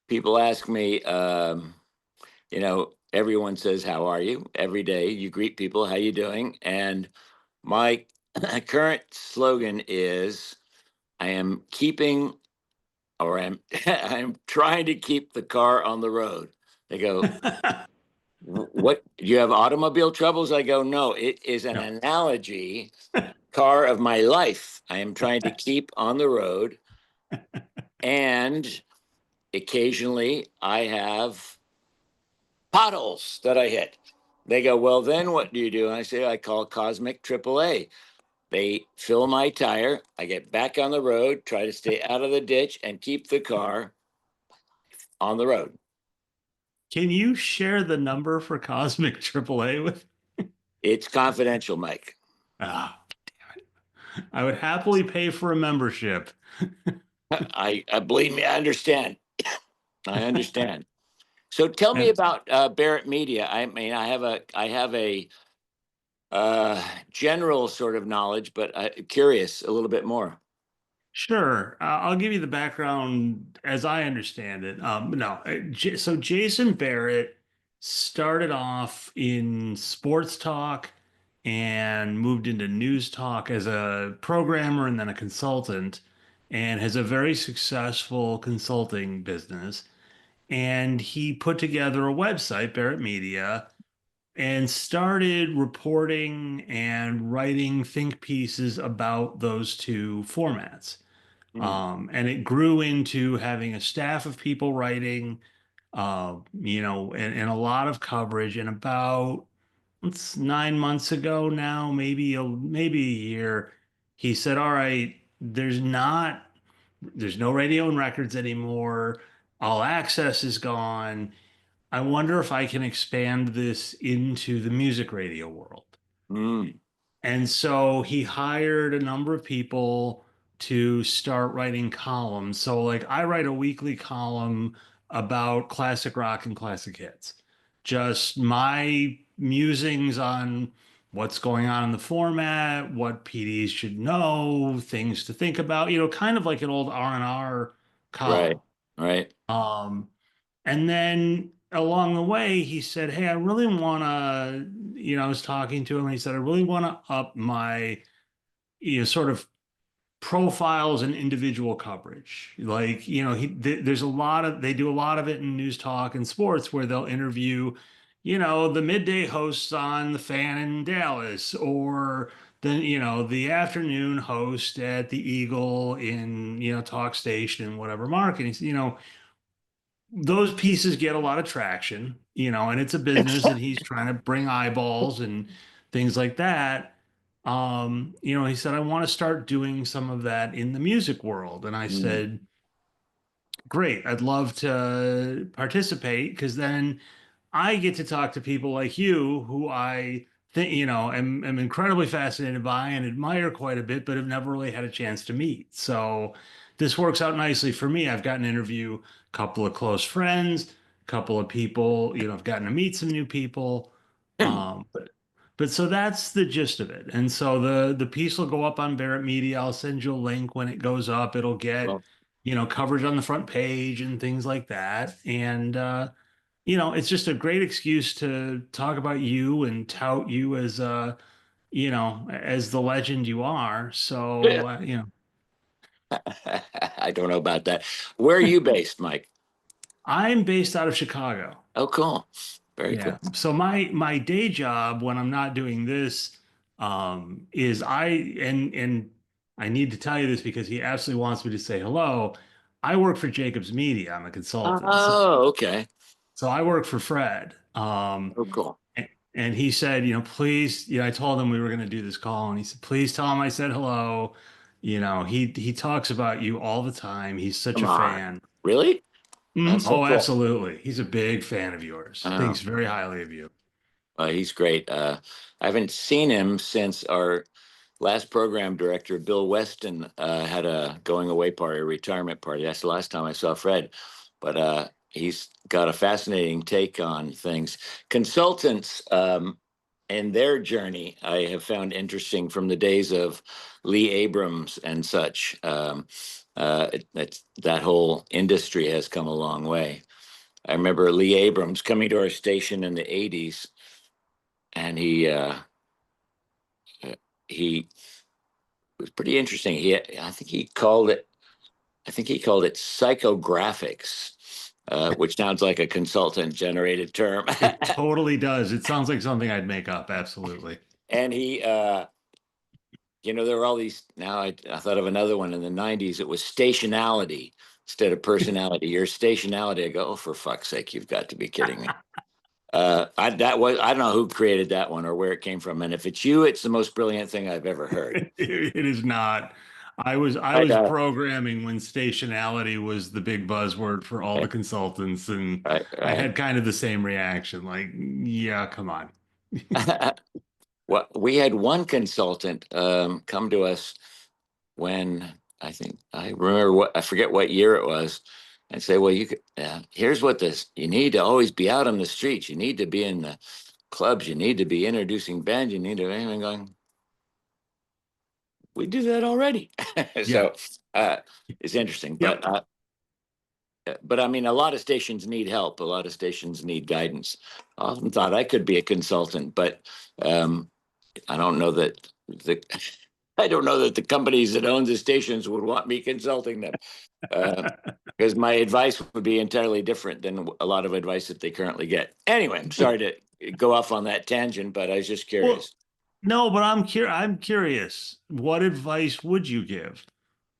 people ask me, everyone says, "How are you?" Every day you greet people, "How you doing?" And my current slogan is, "I am keeping, or I'm I'm trying to keep the car on the road." They go, What, do you have automobile troubles?" I go, "No, it is an No. analogy, car of my life. I am trying to keep on the road, and occasionally I have potholes that I hit." They go, "Well, then what do you do?" And I say, "I call Cosmic AAA. They fill my tire. I get back on the road, try to stay out of the ditch, and keep the car on the road." Can you share the number for Cosmic AAA with? It's confidential, Mike. Ah, I would happily pay for a membership. I believe me, I understand. I understand. So tell me And about Barrett Media. I mean, I have a general sort of knowledge, but curious a little bit more. sure, I'll give you the background as I understand it. No, so Jason Barrett started off in sports talk and moved into news talk as a programmer and then a consultant, and has a very successful consulting business. And he put together a website, Barrett Media, and started reporting and writing think pieces about those two formats. Hmm. And it grew into having a staff of people writing, and a lot of coverage. And about it's 9 months ago now, maybe a year, he said, "All right, there's no radio and records anymore. All access is gone. I wonder if I can expand this into the music radio world." Mm. And so he hired a number of people to start writing columns. So, like, I write a weekly column about classic rock and classic hits, just my musings on what's going on in the format, what PDs should know, things to think about, kind of like an old R&R Right. column. Right. Um, and then along the way, he said, "Hey, I really want to," I was talking to him and he said, "I really want to up my, sort of profiles and individual coverage." Like, there's a lot of, they do a lot of it in news talk and sports where they'll interview, the midday hosts on the Fan in Dallas, or the afternoon host at the Eagle in, talk station, whatever market. Those pieces get a lot of traction, and it's a business and he's trying to bring eyeballs and things like that. He said, "I want to start doing some of that in the music world." And I Mm. said, "Great, I'd love to participate, because then I get to talk to people like you who I think, am incredibly fascinated by and admire quite a bit, but have never really had a chance to meet. So this works out nicely for me. I've gotten to interview a couple of close friends, a couple of people, I've gotten to meet some new people. But so that's the gist of it. And so the piece will go up on Barrett Media. I'll send you a link when it goes up. It'll get, Well, coverage on the front page and things like that. And it's just a great excuse to talk about you and tout you as as the legend you are. So, I don't know about that. Where are you based, Mike? I'm based out of Chicago. Oh, cool. Very Yeah. cool. So my day job when I'm not doing this, is and I need to tell you this because he absolutely wants me to say hello. I work for Jacobs Media. I'm a consultant. Oh, okay. So I work for Fred. Oh, cool. And he said, "Please," I told him we were going to do this call, and he said, "Please tell him I said hello." He talks about you all the time. He's such Come a on. fan. Really? Mhm. That's so Oh, cool. absolutely. He's a big fan of yours. Oh, Thinks very highly of you. he's great. I haven't seen him since our last program director, Bill Weston, had a going away party, a retirement party. That's the last time I saw Fred. But he's got a fascinating take on things. Consultants, and their journey, I have found interesting from the days of Lee Abrams and such. That whole industry has come a long way. I remember Lee Abrams coming to our station in the 80s, and he was pretty interesting. I think he called it psychographics, which sounds like a consultant generated term. It totally does. It sounds like something I'd make up. Absolutely. And there were all these. Now I thought of another one in the 90s. It was stationality instead of personality. Your stationality. I go, oh, for fuck's sake, you've got to be kidding me. I don't know who created that one or where it came from. And if it's you, it's the most brilliant thing I've ever heard. It is not. I But, was programming when stationality was the big buzzword for all the consultants, and I right. had kind of the same reaction. Like, yeah, come on. Well, we had one consultant come to us when I remember I forget what year it was, and say, well, here's what you need to always be out on the streets. You need to be in the clubs. You need to be introducing bands. You need to, and I'm going, we do that already. Yeah. So it's interesting, Yep. but I mean, a lot of stations need help. A lot of stations need guidance. I often thought I could be a consultant, but um, I don't know that the I don't know that the companies that own the stations would want me consulting them, because my advice would be entirely different than a lot of advice that they currently get. Anyway, I'm sorry to go off on that tangent, but I was just Well, curious. no, but I'm curious. What advice would you give?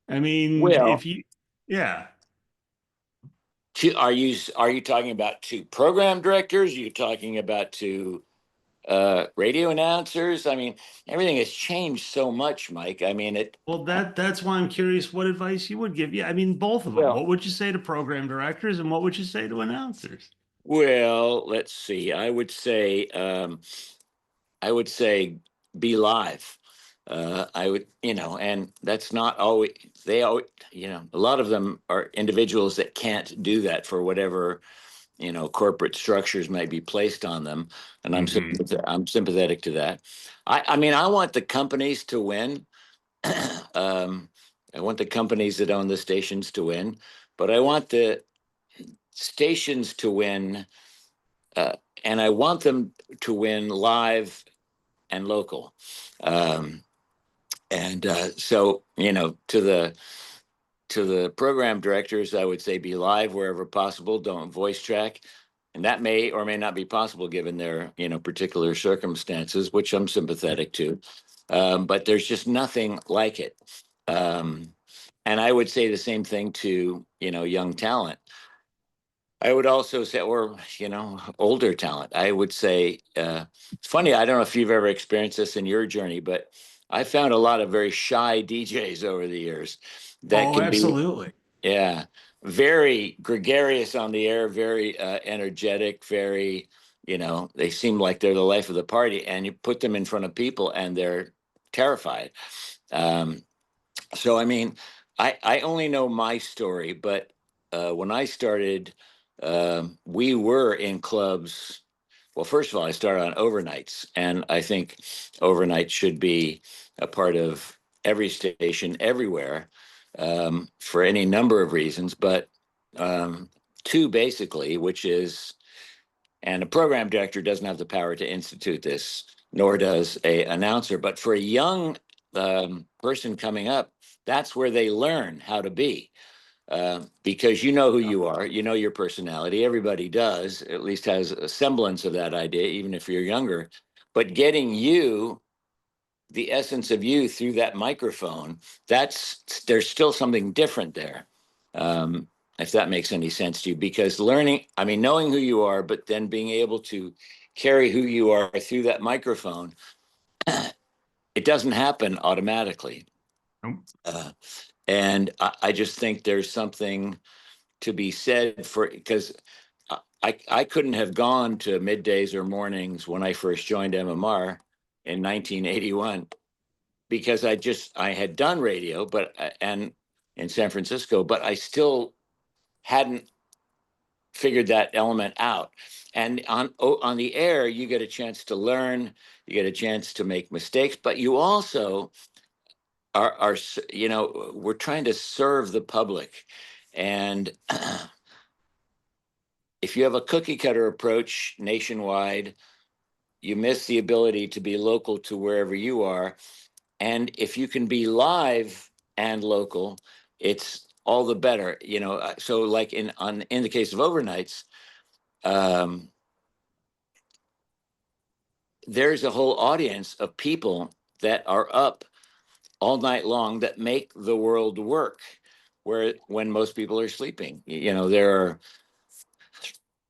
I mean, Well, if you, yeah. are you talking about to program directors? Are you talking about to radio announcers? I mean, everything has changed so much, Mike. I mean, Well, that's why I'm curious what advice you would give. Yeah, I mean, both of them. well, What would you say to program directors, and what would you say to announcers? well, let's see. I would say be live. I would, and that's not always, they always, a lot of them are individuals that can't do that for whatever, corporate structures might be placed on them. And Hmm. I'm sympathetic to that. I mean, I want the companies to win. um, I want the companies that own the stations to win, but I want the stations to win, uh, and I want them to win live and local. Um, and so, to the program directors, I would say be live wherever possible. Don't voice track, and that may or may not be possible given their particular circumstances, which I'm sympathetic to. But there's just nothing like it. Um, and I would say the same thing to young talent. I would also say, or older talent. I would say it's funny. I don't know if you've ever experienced this in your journey, but I found a lot of very shy DJs over the years that Oh, can be, absolutely. yeah, very gregarious on the air, very energetic, very, they seem like they're the life of the party, and you put them in front of people and they're terrified. Um, so, I mean, I only know my story, but when I started, we were in clubs. Well, first of all, I started on overnights, and I think overnight should be a part of every station everywhere, for any number of reasons, but two basically, which is, and a program director doesn't have the power to institute this, nor does a announcer. But for a young person coming up, that's where they learn how to be. Because you know who you are, you know your personality. Everybody does, at least has a semblance of that idea, even if you're younger. But getting you, the essence of you, through that microphone, there's still something different there. Um, if that makes any sense to you, because knowing who you are, but then being able to carry who you are through that microphone, it doesn't happen automatically. Nope. Uh, and I just think there's something to be said for, because I couldn't have gone to middays or mornings when I first joined MMR in 1981, because I had done radio, but and in San Francisco, but I still hadn't figured that element out. And on the air, you get a chance to learn, you get a chance to make mistakes, but you also, are, you know, we're trying to serve the public. And if you have a cookie cutter approach nationwide, you miss the ability to be local to wherever you are. And if you can be live and local, it's all the better, you know. So like in the case of overnights, um, there's a whole audience of people that are up all night long that make the world work, where when most people are sleeping. You know, there are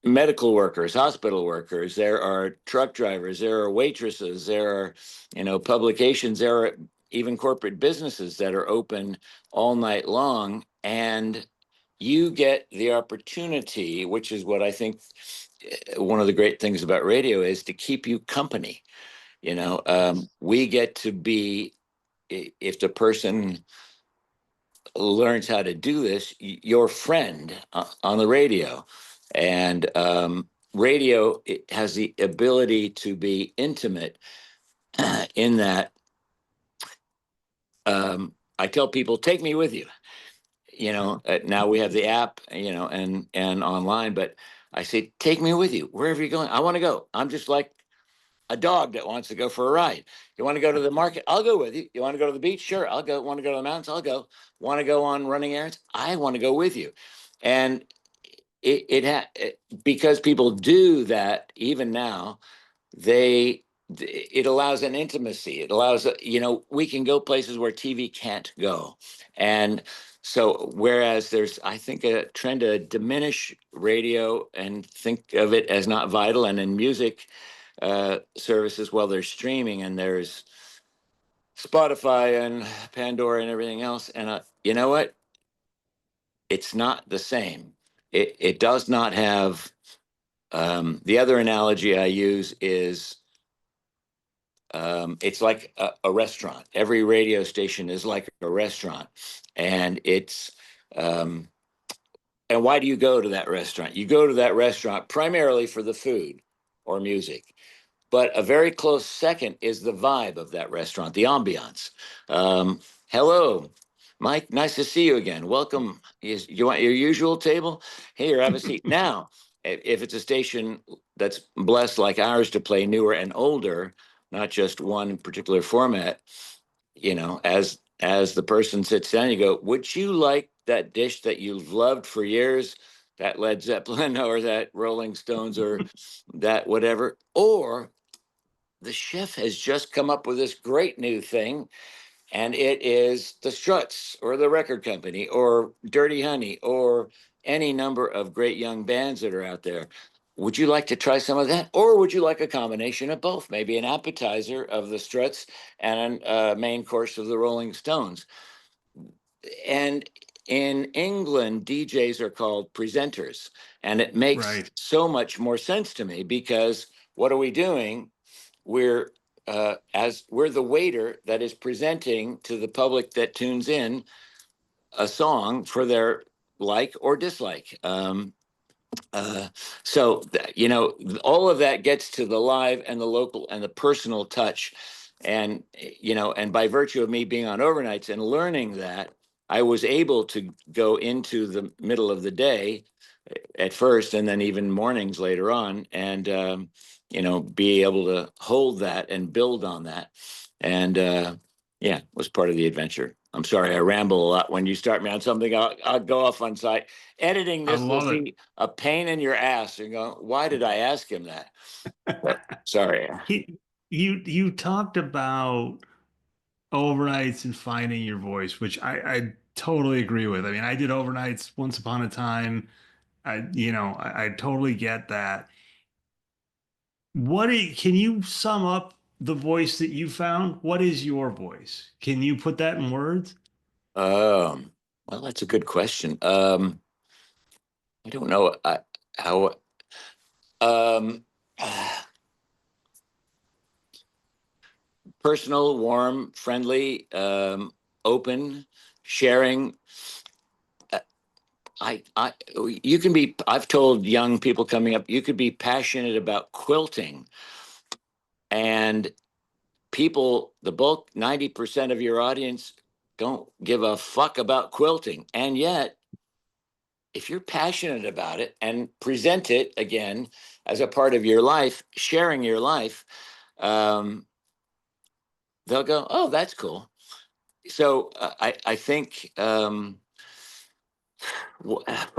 medical workers, hospital workers, there are truck drivers, there are waitresses, there are, you know, publications, there are even corporate businesses that are open all night long. And you get the opportunity, which is what I think one of the great things about radio is, to keep you company. You know, we get to be, if the person learns how to do this, your friend on the radio. And radio, it has the ability to be intimate in that I tell people, take me with you. You know, now we have the app, you know, and online, but I say, take me with you wherever you're going. I want to go. I'm just like a dog that wants to go for a ride. You want to go to the market? I'll go with you. You want to go to the beach? Sure, I'll go. Want to go to the mountains? I'll go. Want to go on running errands? I want to go with you. And because people do that even now, they it allows an intimacy. It allows, you know, we can go places where TV can't go. And so whereas there's, I think, a trend to diminish radio and think of it as not vital, and in music services, well, there's streaming and there's Spotify and Pandora and everything else. And you know what? It's not the same. It does not have, the other analogy I use is, it's like a restaurant. Every radio station is like a restaurant. And it's, and why do you go to that restaurant? You go to that restaurant primarily for the food or music. But a very close second is the vibe of that restaurant, the ambiance. Hello, Mike. Nice to see you again. Welcome. You want your usual table? Here, have a seat. Now, if it's a station that's blessed like ours to play newer and older, not just one particular format, you know, as the person sits down, you go, would you like that dish that you've loved for years, that Led Zeppelin or that Rolling Stones or that whatever? Or the chef has just come up with this great new thing, and it is the Struts or the record company or Dirty Honey or any number of great young bands that are out there. Would you like to try some of that? Or would you like a combination of both? Maybe an appetizer of the Struts and a main course of the Rolling Stones. And in England, DJs are called presenters. And it makes Right. so much more sense to me, because what are we doing? We're as we're the waiter that is presenting to the public that tunes in a song for their like or dislike. Uh, so you know, all of that gets to the live and the local and the personal touch, and you know, and by virtue of me being on overnights and learning that, I was able to go into the middle of the day at first, and then even mornings later on, and you know, be able to hold that and build on that, and yeah, was part of the adventure. I'm sorry, I ramble a lot. When you start me on something, I'll go off on site. Editing I this will love it. be a pain in your ass. You're going, why did I ask him that? But, sorry. You talked about overnights and finding your voice, which I totally agree with. I mean, I did overnights once upon a time. I totally get that. Can you sum up the voice that you found? What is your voice? Can you put that in words? Um, well, that's a good question. I don't know how. Um, Personal, warm, friendly, open, sharing. Uh, I, you can be. I've told young people coming up, you could be passionate about quilting, and people, the bulk, 90% of your audience don't give a fuck about quilting. And yet, if you're passionate about it and present it again as a part of your life, sharing your life, um, they'll go, "Oh, that's cool." So I think for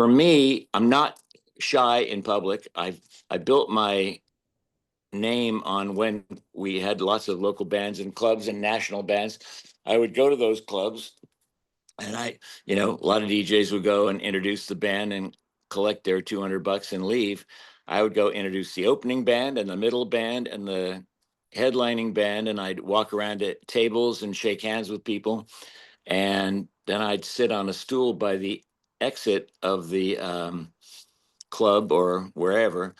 me, I'm not shy in public. I built my name on when we had lots of local bands and clubs and national bands. I would go to those clubs, and a lot of DJs would go and introduce the band and collect their $200 and leave. I would go introduce the opening band and the middle band and the headlining band, and I'd walk around at tables and shake hands with people. And then I'd sit on a stool by the exit of the club or wherever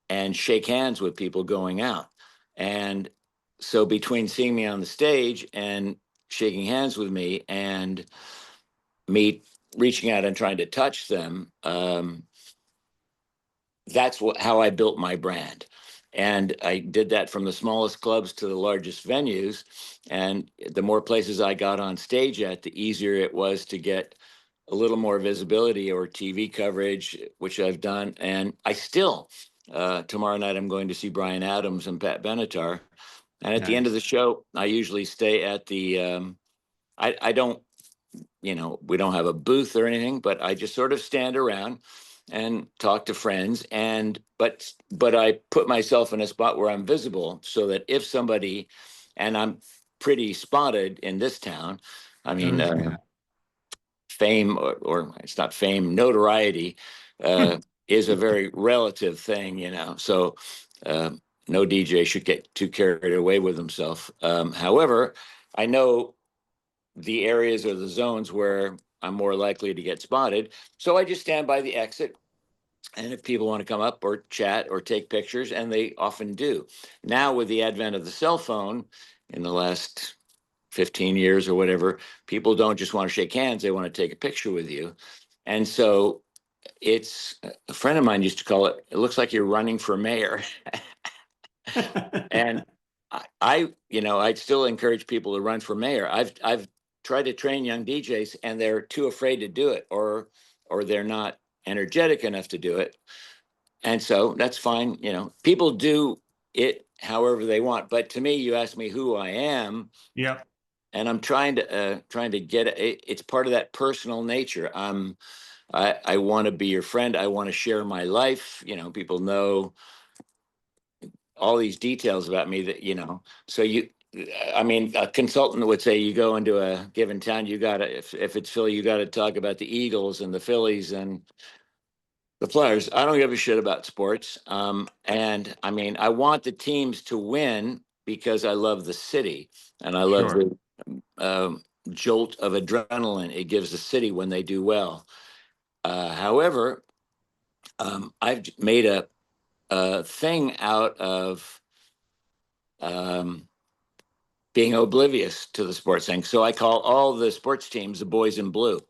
and shake hands with people going out. And so between seeing me on the stage and shaking hands with me and me reaching out and trying to touch them, that's how I built my brand. And I did that from the smallest clubs to the largest venues. And the more places I got on stage at, the easier it was to get a little more visibility or TV coverage, which I've done. And I still, tomorrow night, I'm going to see Bryan Adams and Pat Benatar. And at the end of the show, I usually stay at the, I don't, we don't have a booth or anything, but I just sort of stand around and talk to friends. But I put myself in a spot where I'm visible so that if somebody, and I'm pretty spotted in this town, I mean, fame or it's not fame, notoriety is a very relative thing. So no DJ should get too carried away with himself. However, I know the areas or the zones where I'm more likely to get spotted. So I just stand by the exit. And if people want to come up or chat or take pictures, and they often do. Now, with the advent of the cell phone in the last 15 years or whatever, people don't just want to shake hands, they want to take a picture with you. And so it's a friend of mine used to call it looks like you're running for mayor. And I'd still encourage people to run for mayor. I've tried to train young DJs, and they're too afraid to do it, or they're not energetic enough to do it. And so that's fine. People do it however they want. But to me, you ask me who I am. Yep. And I'm trying to get it. It's part of that personal nature. I want to be your friend. I want to share my life. People know all these details about me so I mean, a consultant would say you go into a given town, you got to, if it's Philly, you got to talk about the Eagles and the Phillies and the Flyers. I don't give a shit about sports. And I mean, I want the teams to win because I love the city and I love the jolt of adrenaline it gives the city when they do well. However, I've made a thing out of being oblivious to the sports thing. So I call all the sports teams the boys in blue.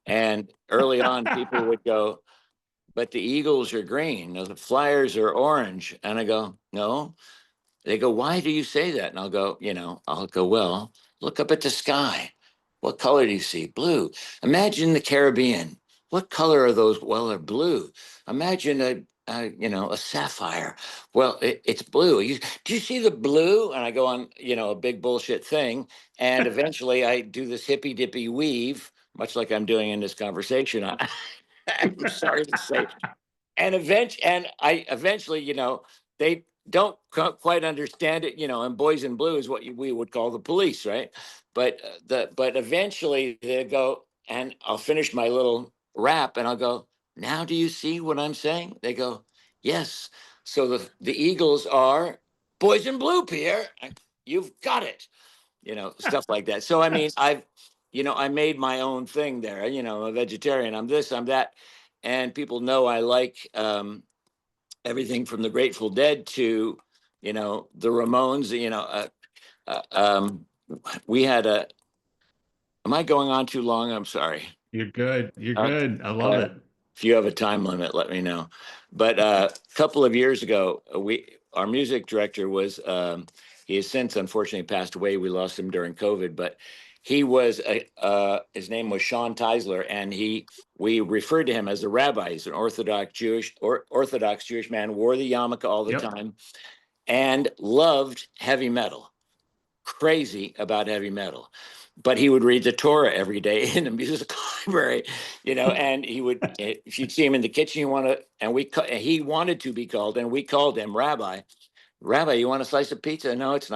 And early on, people would go, but the Eagles are green, or the Flyers are orange. And I go, no. They go, why do you say that? And I'll go, well, look up at the sky. What color do you see? Blue. Imagine the Caribbean. What color are those? Well, they're blue. Imagine a sapphire. Well, it's blue. Do you see the blue? And I go on, a big bullshit thing. And eventually I do this hippy dippy weave, much like I'm doing in this conversation. I'm sorry to say. And I eventually, they don't quite understand it, and boys in blue is what we would call the police, right? But eventually they go, and I'll finish my little rap, and I'll go, now do you see what I'm saying? They go, yes. So the Eagles are boys in blue, Pierre. You've got it, stuff like that. So I mean, I made my own thing there. I'm a vegetarian. I'm this. I'm that, and people know I like everything from the Grateful Dead to, the Ramones. We had a. Am I going on too long? I'm sorry. You're good. You're Okay. good. I love it. If you have a time limit, let me know. But a couple of years ago, our music director was. He has since unfortunately passed away. We lost him during COVID, but he was his name was Sean Teisler, and we referred to him as a rabbi. He's an Orthodox Jewish man, wore the yarmulke all the time, and loved heavy metal. Crazy about heavy metal, but he would read the Torah every day in the music library, and he would, if you'd see him in the kitchen, he wanted to be called, and we called him Rabbi. Rabbi, you want a slice of pizza? No, it's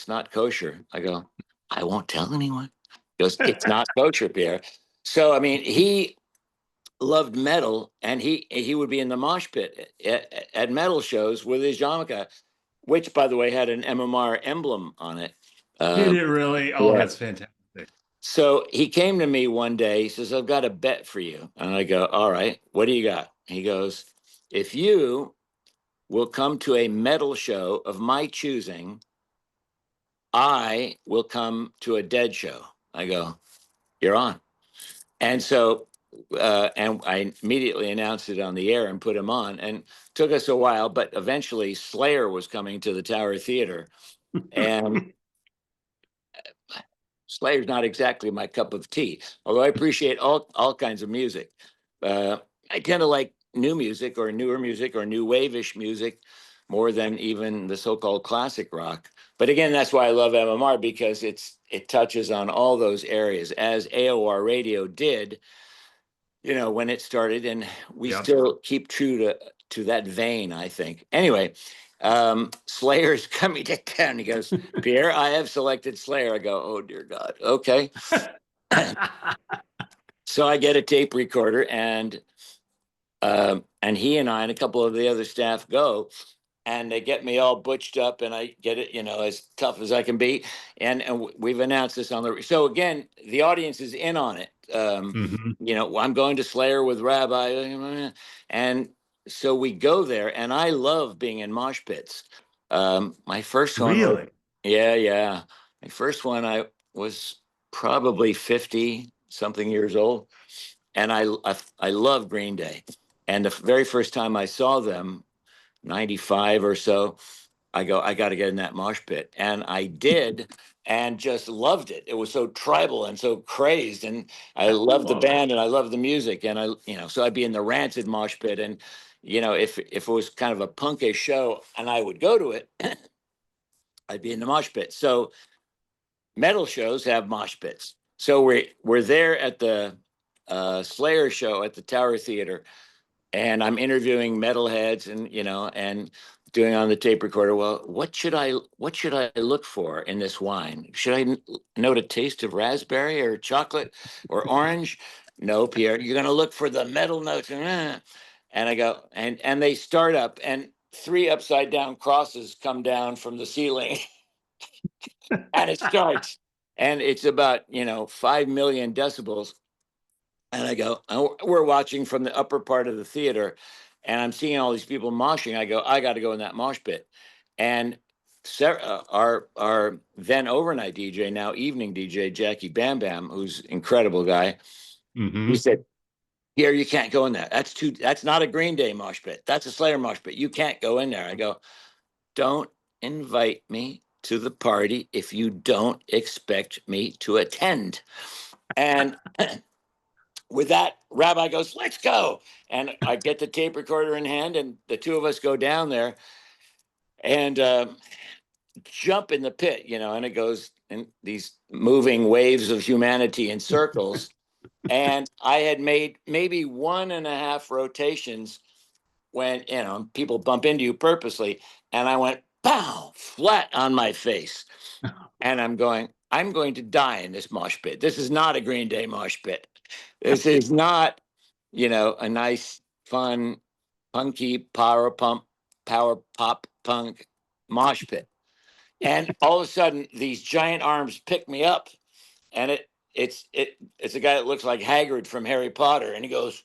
not kosher. I go, I won't tell anyone. He goes, it's not kosher, Pierre. So, I mean, he loved metal, and he would be in the mosh pit at metal shows with his yarmulke, which, by the way, had an MMR emblem on it. Did it really? Oh, yeah. That's fantastic. So he came to me one day. He says, I've got a bet for you. And I go, all right, what do you got? He goes, if you will come to a metal show of my choosing, I will come to a dead show. I go, you're on. And so, and I immediately announced it on the air and put him on. And took us a while, but eventually Slayer was coming to the Tower Theater. And Slayer's not exactly my cup of tea, although I appreciate all kinds of music. I tend to like new music or newer music or new wave-ish music more than even the so-called classic rock. But again, that's why I love MMR, because it touches on all those areas, as AOR radio did, when it started, and we still keep true to that vein, I think. Anyway, Slayer's coming to town. He goes, Pierre, I have selected Slayer. I go, oh dear God. Okay. So I get a tape recorder, and he and I and a couple of the other staff go, and they get me all butched up, and I get it, as tough as I can be. And we've announced this on the, so again, the audience is in on it. I'm going to Slayer with Rabbi, and so we go there, and I love being in mosh pits. My first one, really? Yeah. My first one, I was probably 50 something years old, and I love Green Day. And the very first time I saw them, 95 or so, I go, I got to get in that mosh pit. And I did, and just loved it. It was so tribal and so crazed. And I loved the band, and I loved the music. And so I'd be in the Rancid mosh pit. And, if it was kind of a punkish show and I would go to it, I'd be in the mosh pit. So metal shows have mosh pits. So we're there at the Slayer show at the Tower Theater, and I'm interviewing metalheads, and doing on the tape recorder. Well, what should I look for in this wine? Should I note a taste of raspberry or chocolate or orange? No, Pierre, you're going to look for the metal notes. And I go, and they start up, and 3 upside down crosses come down from the ceiling, and it starts, and it's about 5 million decibels. And I go, we're watching from the upper part of the theater, and I'm seeing all these people moshing. I go, I got to go in that mosh pit. And Sarah, our then overnight DJ, now evening DJ, Jackie Bam Bam, who's an incredible guy, he said, Pierre, you can't go in there. That's not a Green Day mosh pit. That's a Slayer mosh pit. You can't go in there. I go, don't invite me to the party if you don't expect me to attend. And with that, Rabbi goes, let's go. And I get the tape recorder in hand, and the 2 of us go down there and jump in the pit, and it goes in these moving waves of humanity in circles. And I had made maybe 1.5 rotations when, people bump into you purposely. And I went, pow, flat on my face. And I'm going to die in this mosh pit. This is not a Green Day mosh pit. This is not, a nice, fun, punky power pop punk mosh pit. And all of a sudden, these giant arms pick me up, and it's a guy that looks like Hagrid from Harry Potter, and he goes,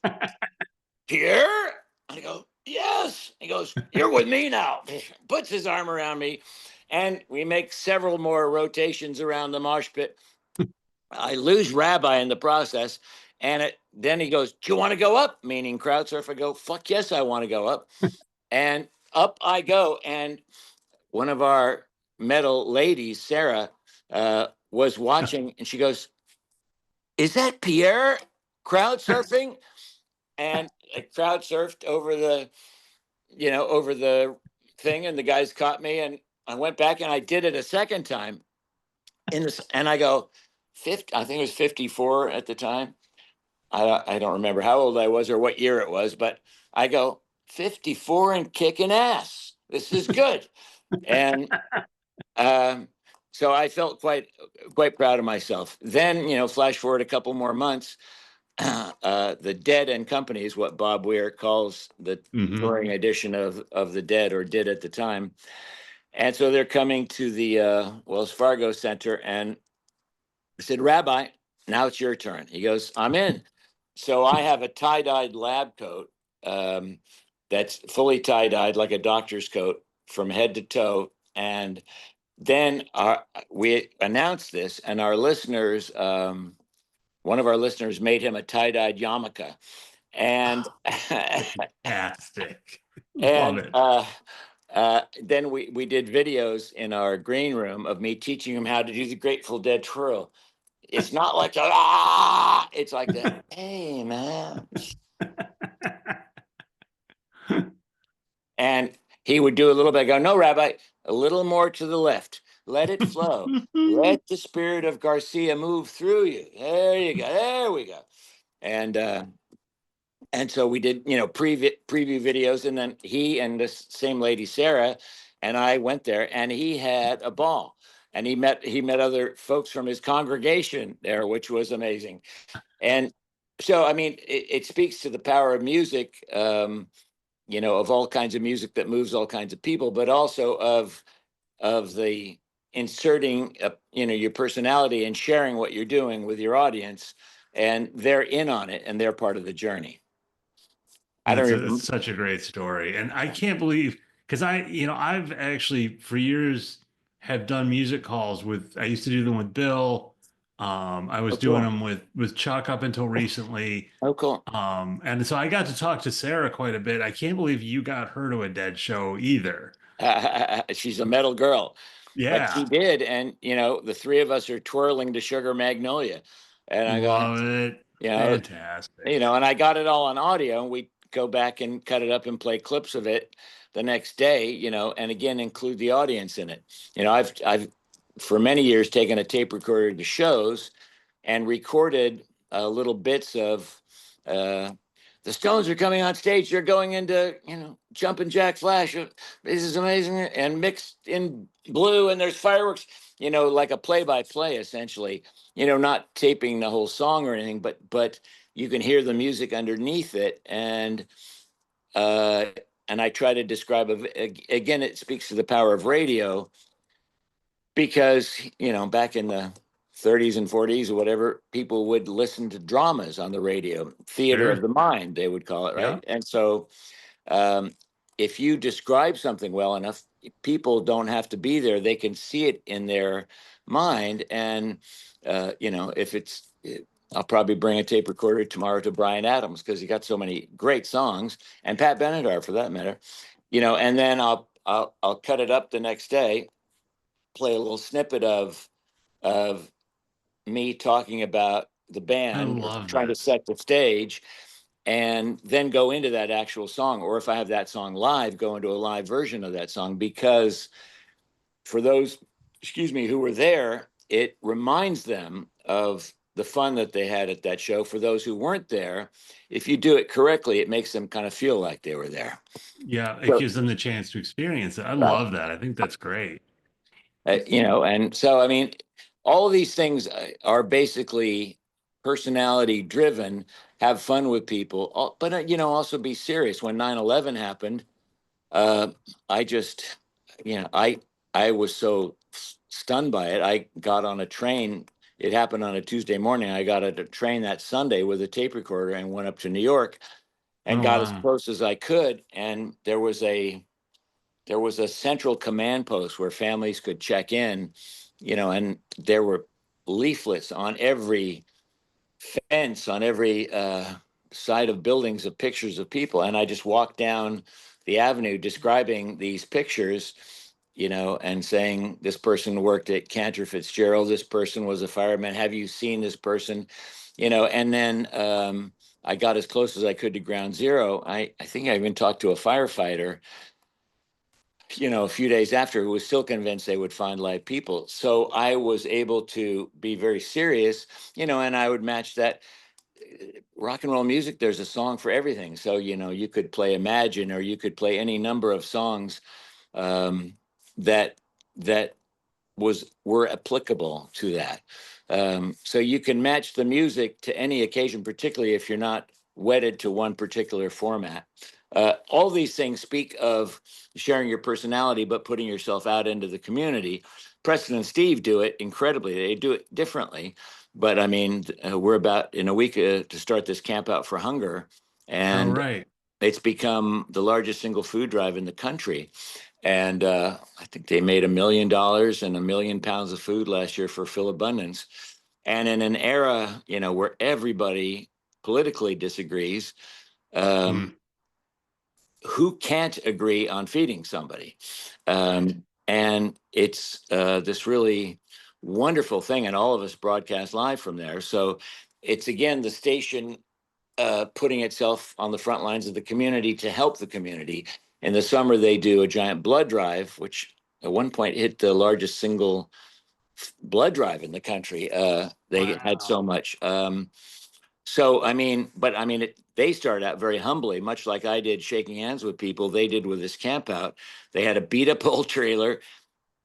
Pierre? And I go, yes. He goes, you're with me now. Puts his arm around me, and we make several more rotations around the mosh pit. I lose Rabbi in the process. And then he goes, do you want to go up? Meaning crowd surf. I go, fuck yes, I want to go up. And up I go. And one of our metal ladies, Sarah, was watching, and she goes, "Is that Pierre crowd surfing?" And I crowd surfed over the, over the thing, and the guys caught me, and I went back and I did it a second time in this, and I go, 50, I think it was 54 at the time. I don't remember how old I was or what year it was, but I go 54 and kicking ass. This is good. And so I felt quite proud of myself. Then, flash forward a couple more months, the Dead and Company is what Bob Weir calls the touring edition of the Dead, or did at the time. And so they're coming to the Wells Fargo Center, and I said, "Rabbi, now it's your turn." He goes, "I'm in." So I have a tie-dyed lab coat that's fully tie-dyed like a doctor's coat from head to toe. And then we announced this, and our listeners, one of our listeners made him a tie-dyed yarmulke. And Fantastic. Love and it. then we did videos in our green room of me teaching him how to do the Grateful Dead twirl. It's not like it's like that. Hey, man. And he would do a little bit. I go, "No, Rabbi, a little more to the left. Let it flow. Let the spirit of Garcia move through you. There you go. There we go." And so we did, preview videos, and then he and this same lady, Sarah, and I went there, and he had a ball, and he met other folks from his congregation there, which was amazing. And so, I mean, it speaks to the power of music, of all kinds of music that moves all kinds of people, but also of the inserting, your personality and sharing what you're doing with your audience, and they're in on it, and they're part of the journey. It's such a great story. And I can't believe, because I've actually for years have done music calls I used to do them with Bill. I was doing them with Chuck up until recently. Oh, cool. And so I got to talk to Sarah quite a bit. I can't believe you got her to a Dead show either. She's a metal girl. Yeah. But she did. And, the three of us are twirling to Sugar Magnolia. And I love it. Fantastic. And I got it all on audio, and we go back and cut it up and play clips of it the next day, and again, include the audience in it. I've for many years taken a tape recorder to shows and recorded little bits of the Stones are coming on stage. They're going into, Jumpin' Jack Flash. This is amazing. And mixed in blue, and there's fireworks, like a play-by-play, essentially, not taping the whole song or anything, but you can hear the music underneath it. And I try to describe, again, it speaks to the power of radio, because, back in the 30s and 40s or whatever, people would listen to dramas on the radio, theater of the mind, they would call it, right? Yeah. And so if you describe something well enough, people don't have to be there. They can see it in their mind. And, if it's, I'll probably bring a tape recorder tomorrow to Bryan Adams, because he got so many great songs, and Pat Benatar for that matter, and then I'll cut it up the next day, play a little snippet of me talking about the band, trying to set the stage, and then go into that actual song. Or if I have that song live, go into a live version of that song, because for those, who were there, it reminds them of the fun that they had at that show. For those who weren't there, if you do it correctly, it makes them kind of feel like they were there. Yeah, it gives them the chance to experience it. I love that. I think that's great. And so, I mean, all of these things are basically personality driven. Have fun with people, but also be serious. When 9/11 happened, I just, I was so stunned by it. I got on a train. It happened on a Tuesday morning. I got on a train that Sunday with a tape recorder and went up to New York, and got as close as I could. And there was a central command post where families could check in, and there were leaflets on every fence, on every side of buildings, of pictures of people. And I just walked down the avenue describing these pictures, and saying this person worked at Cantor Fitzgerald, this person was a fireman, have you seen this person? And then I got as close as I could to ground zero. I think I even talked to a firefighter, a few days after, who was still convinced they would find live people. So I was able to be very serious, and I would match that. Rock and roll music, there's a song for everything. So, you could play Imagine, or you could play any number of songs that that were applicable to that. So you can match the music to any occasion, particularly if you're not wedded to one particular format. All these things speak of sharing your personality, but putting yourself out into the community. Preston and Steve do it incredibly. They do it differently. But I mean, we're about in a week to start this Camp Out for Hunger. All And right. it's become the largest single food drive in the country. And I think they made $1 million and 1,000,000 pounds of food last year for Phil Abundance. And in an era, where everybody politically disagrees, Mm. who can't agree on feeding somebody? And it's this really wonderful thing, and all of us broadcast live from there. So it's, again, the station putting itself on the front lines of the community to help the community. In the summer, they do a giant blood drive, which at one point hit the largest single blood drive in the country. They had Wow. so much. They started out very humbly, much like I did, shaking hands with people. They did with this camp out. They had a beat up old trailer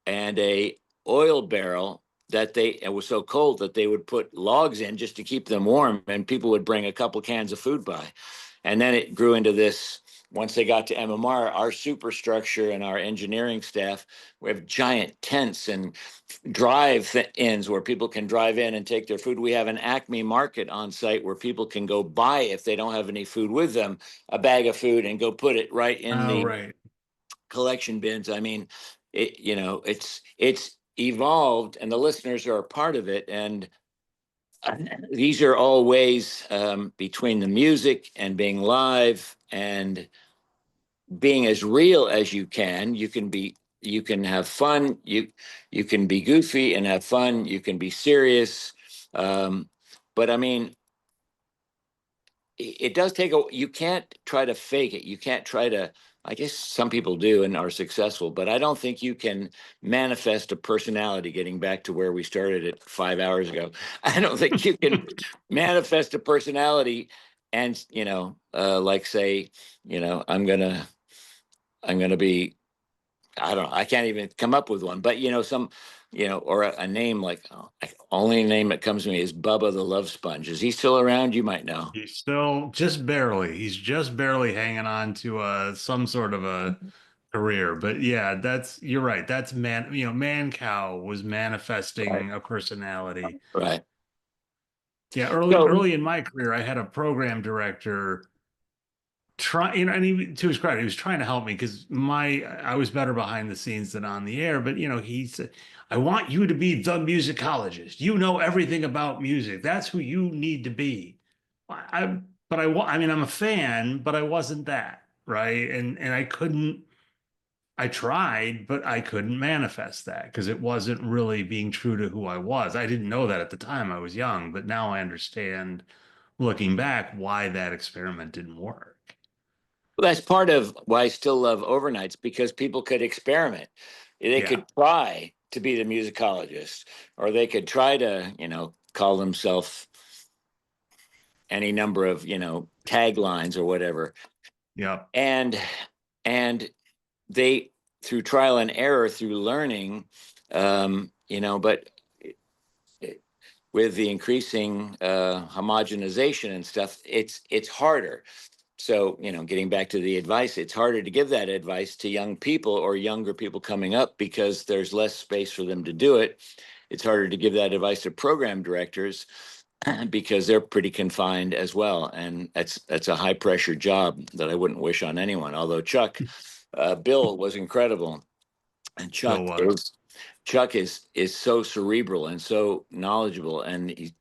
and a oil barrel it was so cold that they would put logs in just to keep them warm, and people would bring a couple cans of food by. And then it grew into this. Once they got to MMR, our superstructure and our engineering staff, we have giant tents and drive-ins where people can drive in and take their food. We have an Acme market on site where people can go buy, if they don't have any food with them, a bag of food and go put it right in All the right. collection bins. I mean, it's evolved, and the listeners are a part of it. And these are all ways, between the music and being live and being as real as you can. You can have fun. You can be goofy and have fun. You can be serious. But I mean, it does take you can't try to fake it. You can't try to, I guess some people do and are successful, but I don't think you can manifest a personality. Getting back to where we started it 5 hours ago, I don't think you can manifest a personality and, like say, I'm gonna be, I don't know, I can't even come up with one, but or a name like, only name that comes to me is Bubba the Love Sponge. Is he still around? You might know. He's still just barely. He's just barely hanging on to some sort of a career. But yeah, you're right. That's Man Cow was Right. manifesting a personality. Right. Yeah, So early in my career, I had a program director and to his credit, he was trying to help me because I was better behind the scenes than on the air. But he said, "I want you to be the musicologist. You know everything about music. That's who you need to be." I, I mean, I'm a fan, but I wasn't that, right? And I couldn't. I tried, but I couldn't manifest that because it wasn't really being true to who I was. I didn't know that at the time. I was young, but now I understand, looking back, why that experiment didn't work. that's part of why I still love overnights, because people could experiment. They Yeah. could try to be the musicologist, or they could try to, call themselves any number of, taglines or whatever. Yep. And and they, through trial and error, through learning, but with the increasing homogenization and stuff, it's harder. So, getting back to the advice, it's harder to give that advice to young people or younger people coming up because there's less space for them to do it. It's harder to give that advice to program directors because they're pretty confined as well. And that's a high pressure job that I wouldn't wish on anyone. Although Bill was incredible. And Bill was. Chuck is so cerebral and so knowledgeable. And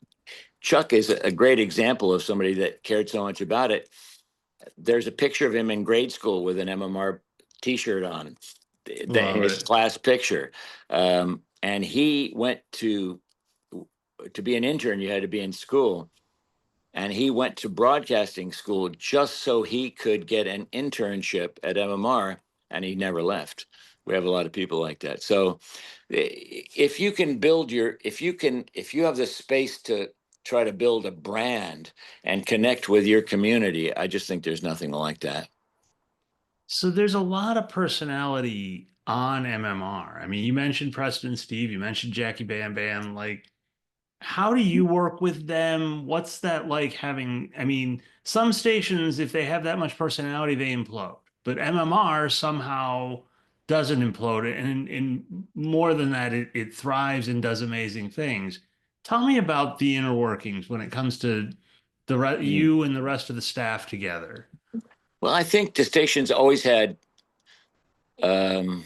Chuck is a great example of somebody that cared so much about it. There's a picture of him in grade school with an MMR T-shirt on, Love his it. class picture. And he went to be an intern, you had to be in school. And he went to broadcasting school just so he could get an internship at MMR, and he never left. We have a lot of people like that. So if you can build if you have the space to try to build a brand and connect with your community, I just think there's nothing like that. So there's a lot of personality on MMR. I mean, you mentioned Preston Steve, you mentioned Jackie Bam Bam. Like, how do you work with them? What's that like having? I mean, some stations, if they have that much personality, they implode. But MMR somehow doesn't implode. And more than that, it thrives and does amazing things. Tell me about the inner workings when it comes to you and the rest of the staff together. Well, I think the station's always had um,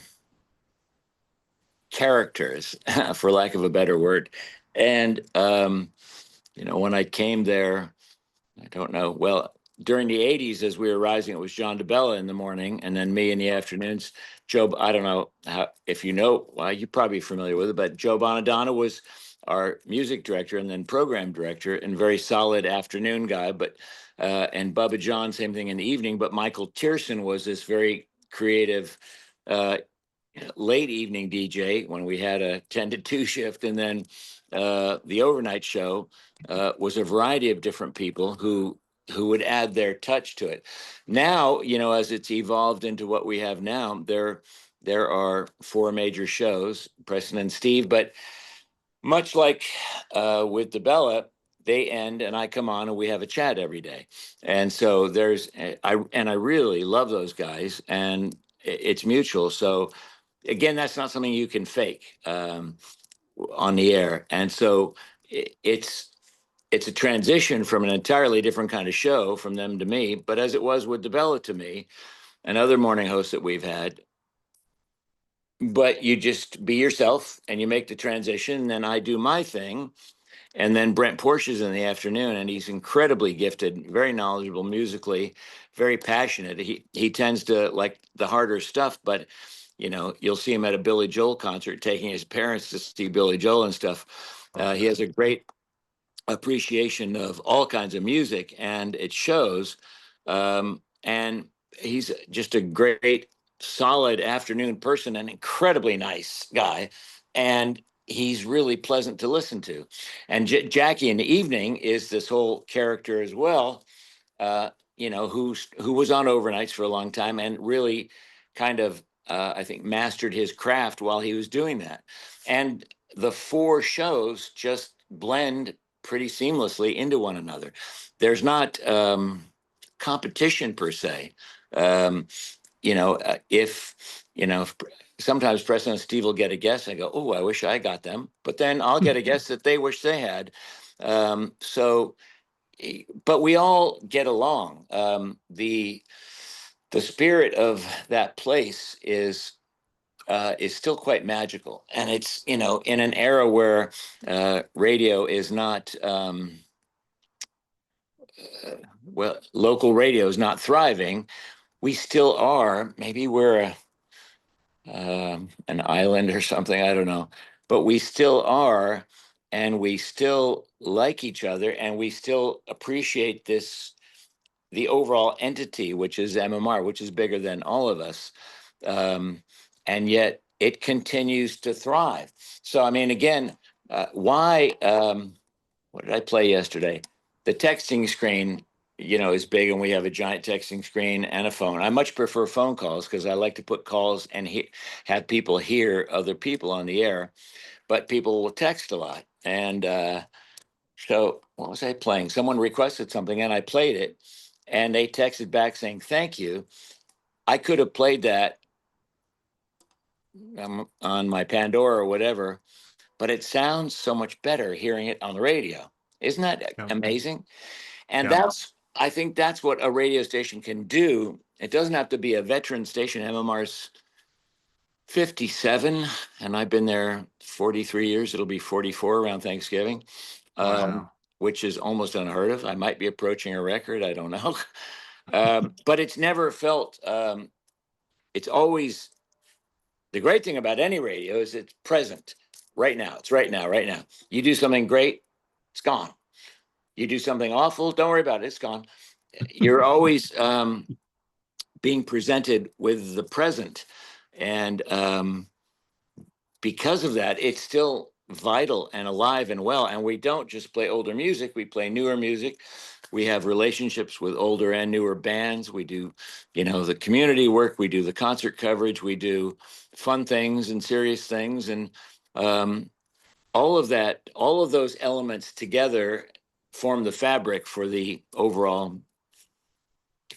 characters, for lack of a better word. And, when I came there, I don't know, well, during the 80s, as we were rising, it was John DeBella in the morning, and then me in the afternoons. Joe, I don't know if you know, well, you're probably familiar with it, but Joe Bonadonna was our music director and then program director, and very solid afternoon guy. But and Bubba John, same thing in the evening. But Michael Tierson was this very creative uh, late evening DJ when we had a 10 to 2 shift. And then the overnight show was a variety of different people who would add their touch to it. Now, as it's evolved into what we have now, there are 4 major shows, Preston and Steve, but much like with DeBella, they end and I come on and we have a chat every day. And so I really love those guys, and it's mutual. So again, that's not something you can fake on the air. And so it's a transition from an entirely different kind of show from them to me. But as it was with DeBella to me and other morning hosts that we've had, but you just be yourself and you make the transition. And then I do my thing. And then Brent Porsche's in the afternoon, and he's incredibly gifted, very knowledgeable musically, very passionate. He tends to like the harder stuff, but you'll see him at a Billy Joel concert, taking his parents to see Billy Joel and stuff. He has a great appreciation of all kinds of music, and it shows. And he's just a great, solid afternoon person, an incredibly nice guy, and he's really pleasant to listen to. And Jackie in the evening is this whole character as well, who was on overnights for a long time and really kind of, I think, mastered his craft while he was doing that. And the 4 shows just blend pretty seamlessly into one another. There's not competition per se. Um, if sometimes Preston and Steve will get a guest, I go, oh, I wish I got them. But then I'll get a guest that they wish they had. So but we all get along. The spirit of that place is still quite magical, and it's in an era where radio is not local radio is not thriving. We still are. Maybe we're an island or something. I don't know, but we still are, and we still like each other, and we still appreciate the overall entity, which is MMR, which is bigger than all of us. And yet it continues to thrive. So, I mean, again, why, what did I play yesterday? The texting screen, is big, and we have a giant texting screen and a phone. I much prefer phone calls because I like to put calls and have people hear other people on the air, but people will text a lot. And so what was I playing? Someone requested something and I played it, and they texted back saying, thank you. I could have played that on my Pandora or whatever, but it sounds so much better hearing it on the radio. Isn't that Yeah. amazing? And Yeah. I think that's what a radio station can do. It doesn't have to be a veteran station. MMR's 57, and I've been there 43 years. It'll be 44 around Thanksgiving, Wow. which is almost unheard of. I might be approaching a record. I don't know. But it's never felt, it's always the great thing about any radio is it's present right now. It's right now, right now. You do something great, it's gone. You do something awful, don't worry about it, it's gone. You're always being presented with the present. And because of that, it's still vital and alive and well. And we don't just play older music, we play newer music. We have relationships with older and newer bands. We do, the community work, we do the concert coverage, we do fun things and serious things. And all of that, all of those elements together form the fabric for the overall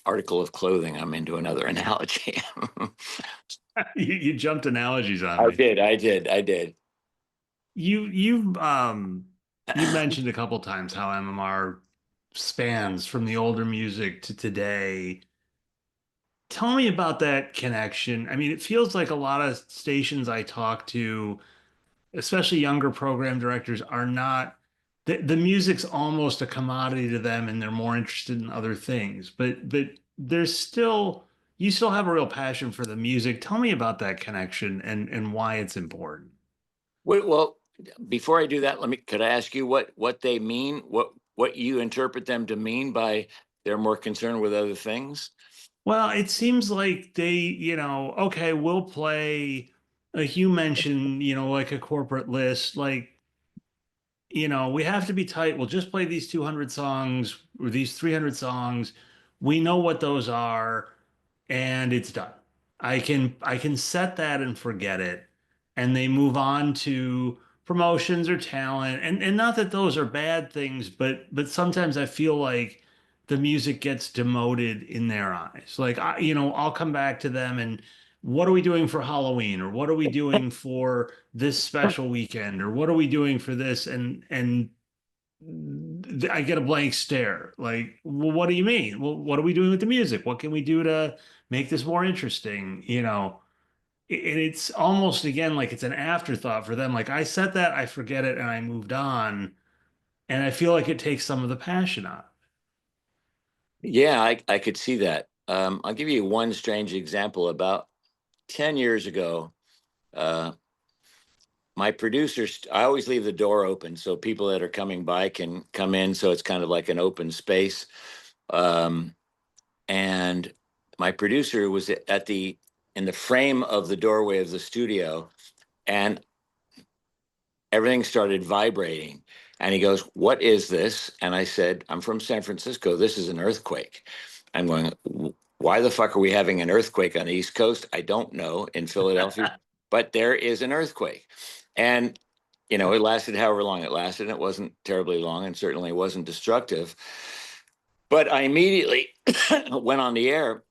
article of clothing. I'm into another analogy. You jumped analogies on I me. did, I did, I did. You've mentioned a couple times how MMR spans from the older music to today. Tell me about that connection. I mean, it feels like a lot of stations I talk to, especially younger program directors, are not the music's almost a commodity to them and they're more interested in other things. But there's still you still have a real passion for the music. Tell me about that connection and why it's important. Well, before I do that, could I ask you what they mean, what you interpret them to mean by they're more concerned with other things? Well, it seems like they, okay, we'll play, like you mentioned, like a corporate list, like, we have to be tight. We'll just play these 200 songs or these 300 songs. We know what those are, and it's done. I can set that and forget it, and they move on to promotions or talent. And not that those are bad things, but sometimes I feel like the music gets demoted in their eyes. Like I'll come back to them and what are we doing for Halloween, or what are we doing for this special weekend, or what are we doing for this? And I get a blank stare. Like, well, what do you mean? Well, what are we doing with the music? What can we do to make this more interesting? And it's almost again like it's an afterthought for them. Like I said that, I forget it, and I moved on. And I feel like it takes some of the passion out. Yeah, I could see that. I'll give you one strange example. About 10 years ago, uh, my producers, I always leave the door open so people that are coming by can come in. So it's kind of like an open space. Um, and my producer was in the frame of the doorway of the studio, and everything started vibrating. And he goes, "What is this?" And I said, "I'm from San Francisco. This is an earthquake." I'm going, "Why the fuck are we having an earthquake on the East Coast?" I don't know, in Philadelphia, but there is an earthquake. And, it lasted however long it lasted. It wasn't terribly long and certainly wasn't destructive. But I immediately went on the air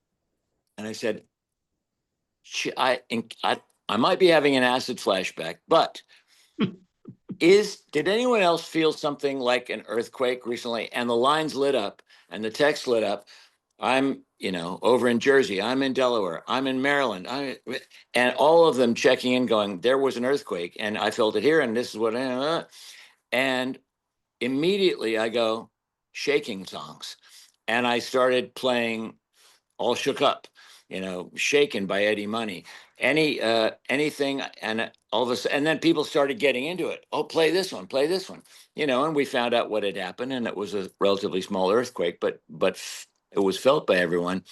and I said, I might be having an acid flashback, but did anyone else feel something like an earthquake recently? And the lines lit up and the text lit up. I'm, over in Jersey, I'm in Delaware, I'm in Maryland, and all of them checking in going, there was an earthquake and I felt it here and this is what, and immediately I go, shaking songs. And I started playing All Shook Up, Shaken by Eddie Money, anything. And all of a sudden, and then people started getting into it. Oh, play this one, and we found out what had happened. And it was a relatively small earthquake, but it was felt by everyone.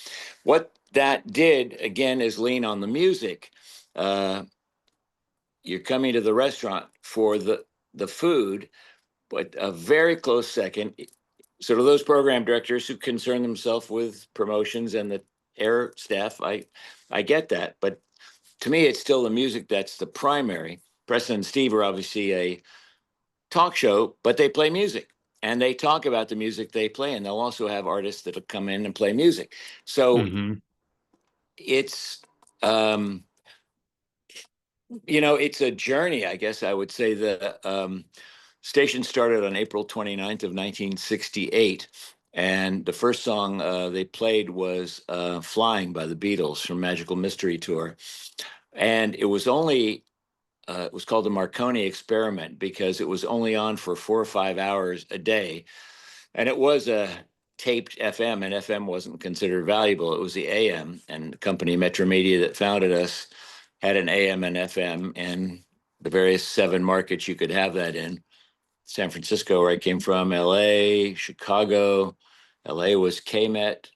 What that did, again, is lean on the music. You're coming to the restaurant for the food, but a very close second, sort of those program directors who concern themselves with promotions and the air staff, I get that. But to me, it's still the music that's the primary. Preston and Steve are obviously a talk show, but they play music and they talk about the music they play. And they'll also have artists that'll come in and play music. So it's, it's a journey, I guess I would say. The station started on April 29th of 1968. And the first song they played was Flying by the Beatles from Magical Mystery Tour. And it was called the Marconi Experiment because it was only on for 4 or 5 hours a day. And it was a taped FM, and FM wasn't considered valuable. It was the AM, and the company Metro Media that founded us had an AM and FM in the various 7 markets you could have that in. San Francisco, where I came from, LA, Chicago. LA was KMET.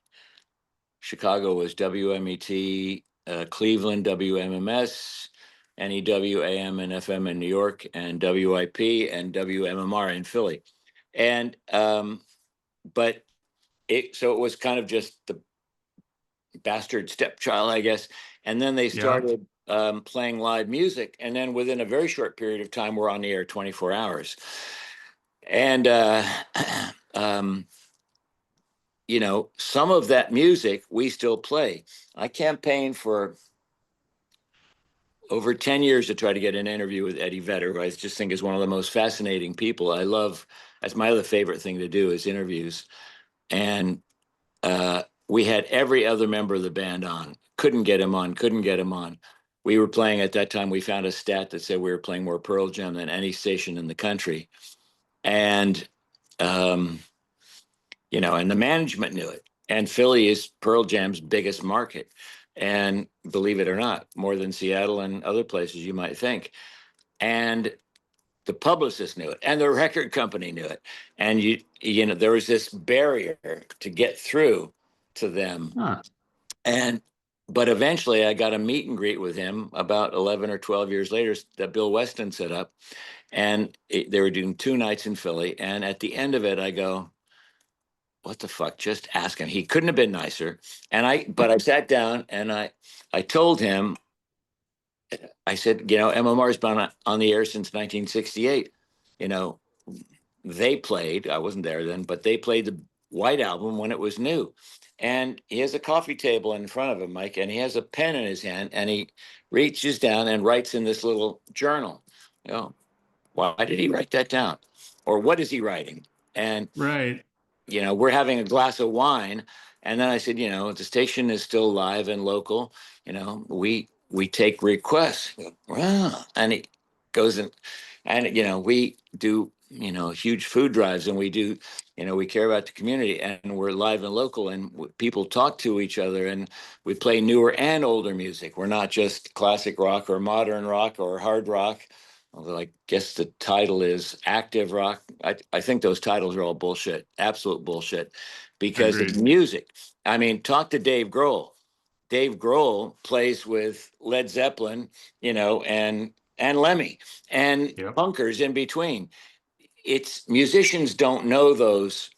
Chicago was WMET. Cleveland, WMMS. NEW, AM and FM in New York, and WIP and WMMR in Philly. And but it was kind of just the bastard stepchild, I guess. And then they started playing live music, and then within a very short period of time, we're on the air 24 hours. And you know, some of that music we still play. I campaigned for over 10 years to try to get an interview with Eddie Vedder, who I just think is one of the most fascinating people. I love, that's my other favorite thing to do, is interviews. And we had every other member of the band on. Couldn't get him on. We were playing at that time. We found a stat that said we were playing more Pearl Jam than any station in the country. And, you know, and the management knew it. And Philly is Pearl Jam's biggest market. And believe it or not, more than Seattle and other places you might think. And the publicist knew it, and the record company knew it. And you know, there was this barrier to get through to them. Huh. But eventually I got a meet and greet with him about 11 or 12 years later that Bill Weston set up. And they were doing 2 nights in Philly. And at the end of it, I go, what the fuck? Just ask him. He couldn't have been nicer. But I sat down and I told him, I said, you know, MMR's been on the air since 1968. You know, they played, I wasn't there then, but they played the White Album when it was new. And he has a coffee table in front of him, Mike, and he has a pen in his hand, and he reaches down and writes in this little journal. You know, why did he write that down? Or what is he writing? And Right. you know, we're having a glass of wine. And then I said, you know, the station is still live and local. You know, we take requests. Wow. And he goes in, and, you know, we do, you know, huge food drives, and we do, you know, we care about the community, and we're live and local, and people talk to each other, and we play newer and older music. We're not just classic rock or modern rock or hard rock. Although I guess the title is active rock. I think those titles are all bullshit, absolute bullshit, because it's Agreed. music. I mean, talk to Dave Grohl. Dave Grohl plays with Led Zeppelin, you know, and Lemmy and punkers in between. It's musicians don't know those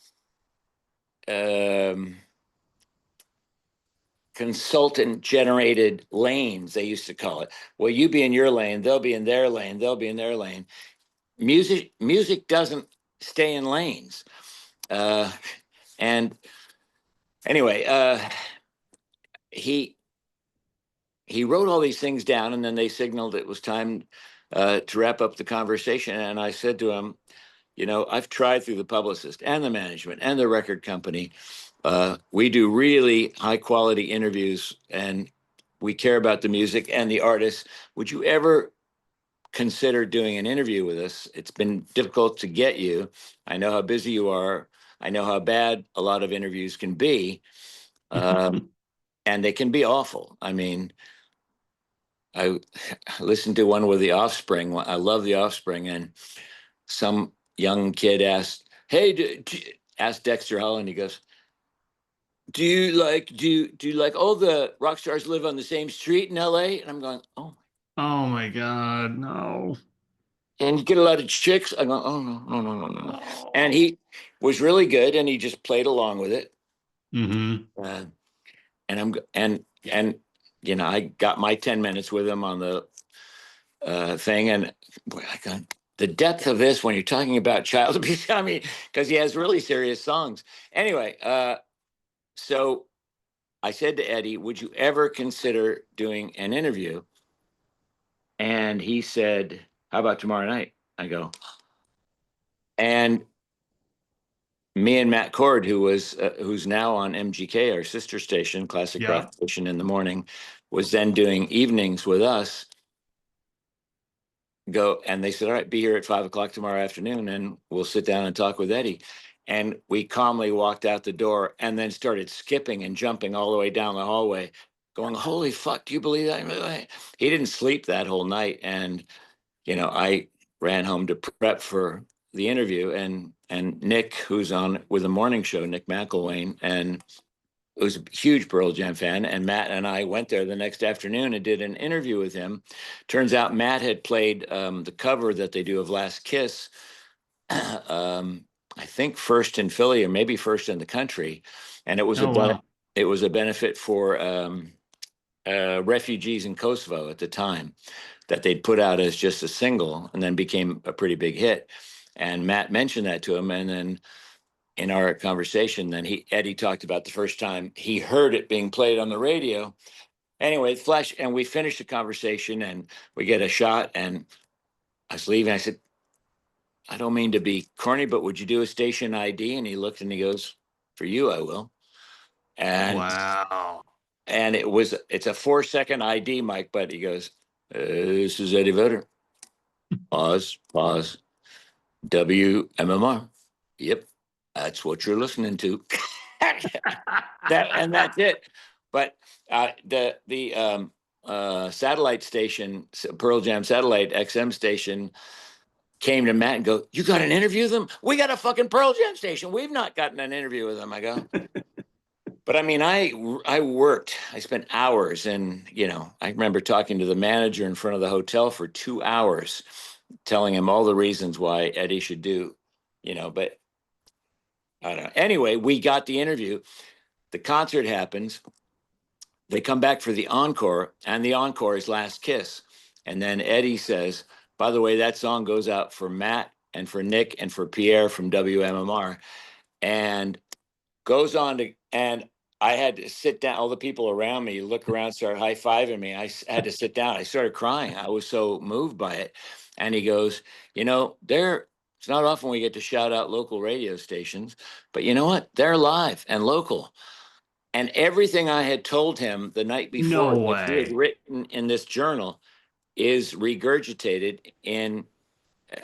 consultant generated lanes, they used to call it. Well, you be in your lane, they'll be in their lane, they'll be in their lane. Music doesn't stay in lanes. And anyway, he wrote all these things down, and then they signaled it was time to wrap up the conversation. And I said to him, you know, I've tried through the publicist and the management and the record company. We do really high quality interviews, and we care about the music and the artists. Would you ever consider doing an interview with us? It's been difficult to get you. I know how busy you are. I know how bad a lot of interviews can be. And they can be awful. I mean, I listened to one with the Offspring. I love the Offspring. And some young kid asked, hey, asked Dexter Holland, he goes, do you like all the rock stars live on the same street in LA? And I'm going, oh. Oh my God, no. And you get a lot of chicks. I go, oh no. And he was really good, and he just played along with it. Mm-hmm. And you know, I got my 10 minutes with him on the thing, and boy, I got the depth of this when you're talking about child abuse. I mean, because he has really serious songs. Anyway, so I said to Eddie, would you ever consider doing an interview? And he said, how about tomorrow night? I go, and me and Matt Cord, who's now on MGK, our sister station, classic rock station in the morning, was then doing evenings with us. And they said, all right, be here at 5:00 tomorrow afternoon, and we'll sit down and talk with Eddie. And we calmly walked out the door and then started skipping and jumping all the way down the hallway going, holy fuck, do you believe that? He didn't sleep that whole night. And, I ran home to prep for the interview, and Nick, who's on with the morning show, Nick McElwain, and was a huge Pearl Jam fan, and Matt and I went there the next afternoon and did an interview with him. Turns out Matt had played the cover that they do of Last Kiss, I think first in Philly or maybe first in the country, and it was wow. it was a benefit for refugees in Kosovo at the time, that they'd put out as just a single and then became a pretty big hit. And Matt mentioned that to him, and then in our conversation, then Eddie talked about the first time he heard it being played on the radio. Anyway, flash, and we finished the conversation, and we get a shot, and I was leaving. I said, I don't mean to be corny, but would you do a station ID? And he looked and he goes, for you, I will. And Wow. it's a 4-second ID, Mike, but he goes, this is Eddie Vedder. Pause. WMMR. Yep. That's what you're listening to. That's it. But the satellite station, Pearl Jam satellite XM station, came to Matt and go, you got an interview with them? We got a fucking Pearl Jam station. We've not gotten an interview with them. I go, but I mean, I worked. I spent hours, and I remember talking to the manager in front of the hotel for 2 hours, telling him all the reasons why Eddie should do, but I don't know. Anyway, we got the interview. The concert happens. They come back for the encore, and the encore is Last Kiss. And then Eddie says, by the way, that song goes out for Matt and for Nick and for Pierre from WMMR, and goes on to, and I had to sit down. All the people around me look around, start high-fiving me. I had to sit down. I started crying. I was so moved by it. And he goes, it's not often we get to shout out local radio stations, but you know what? They're live and local. And everything I had told him the night before No that he had way. written in this journal is regurgitated in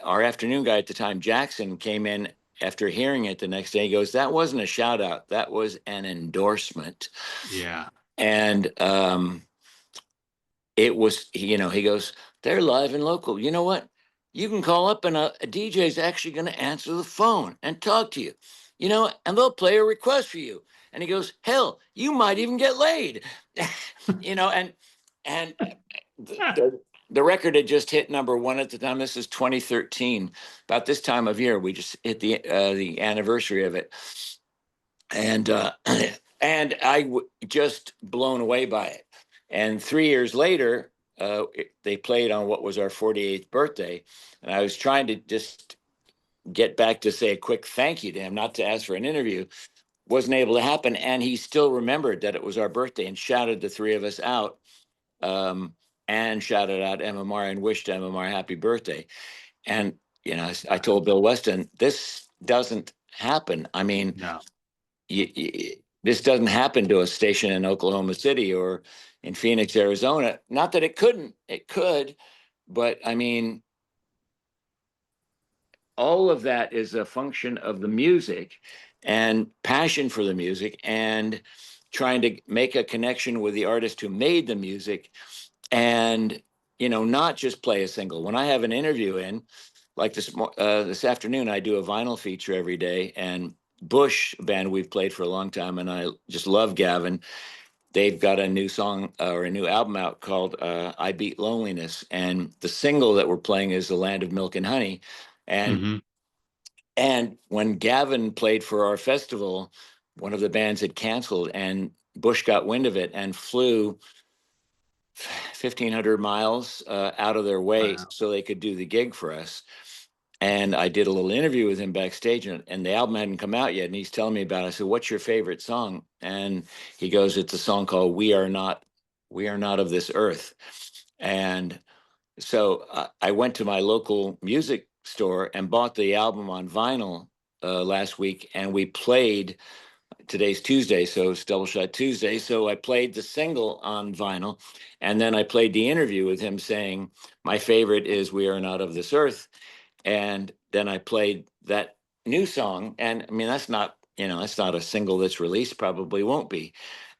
our afternoon guy at the time. Jackson came in after hearing it the next day. He goes, that wasn't a shout out. That was an endorsement. Yeah. And it was, he goes, they're live and local. You know what? You can call up and a DJ is actually going to answer the phone and talk to you, and they'll play a request for you. And he goes, hell, you might even get laid, and the record had just hit number one at the time. This is 2013. About this time of year, we just hit the anniversary of it. And and just blown away by it. And 3 years later, they played on what was our 48th birthday. And I was trying to just get back to say a quick thank you to him, not to ask for an interview. Wasn't able to happen. And he still remembered that it was our birthday and shouted the three of us out, and shouted out MMR and wished MMR happy birthday. And, I told Bill Weston, this doesn't happen. I mean, No. This doesn't happen to a station in Oklahoma City or in Phoenix, Arizona. Not that it couldn't, it could, but I mean, all of that is a function of the music and passion for the music and trying to make a connection with the artist who made the music, and not just play a single. When I have an interview in, like this afternoon, I do a vinyl feature every day, and Bush, a band we've played for a long time, and I just love Gavin. They've got a new song or a new album out called I Beat Loneliness. And the single that we're playing is The Land of Milk and Honey. And Mm-hmm. and when Gavin played for our festival, one of the bands had canceled, and Bush got wind of it and flew 1,500 miles out of their way Wow. so they could do the gig for us. And I did a little interview with him backstage, and the album hadn't come out yet. And he's telling me about it. I said, what's your favorite song? And he goes, it's a song called We Are Not of This Earth. And so I went to my local music store and bought the album on vinyl last week. And we played, today's Tuesday, so it's Double Shot Tuesday. So I played the single on vinyl. And then I played the interview with him saying, my favorite is We Are Not of This Earth. And then I played that new song. And I mean, that's not a single that's released, probably won't be.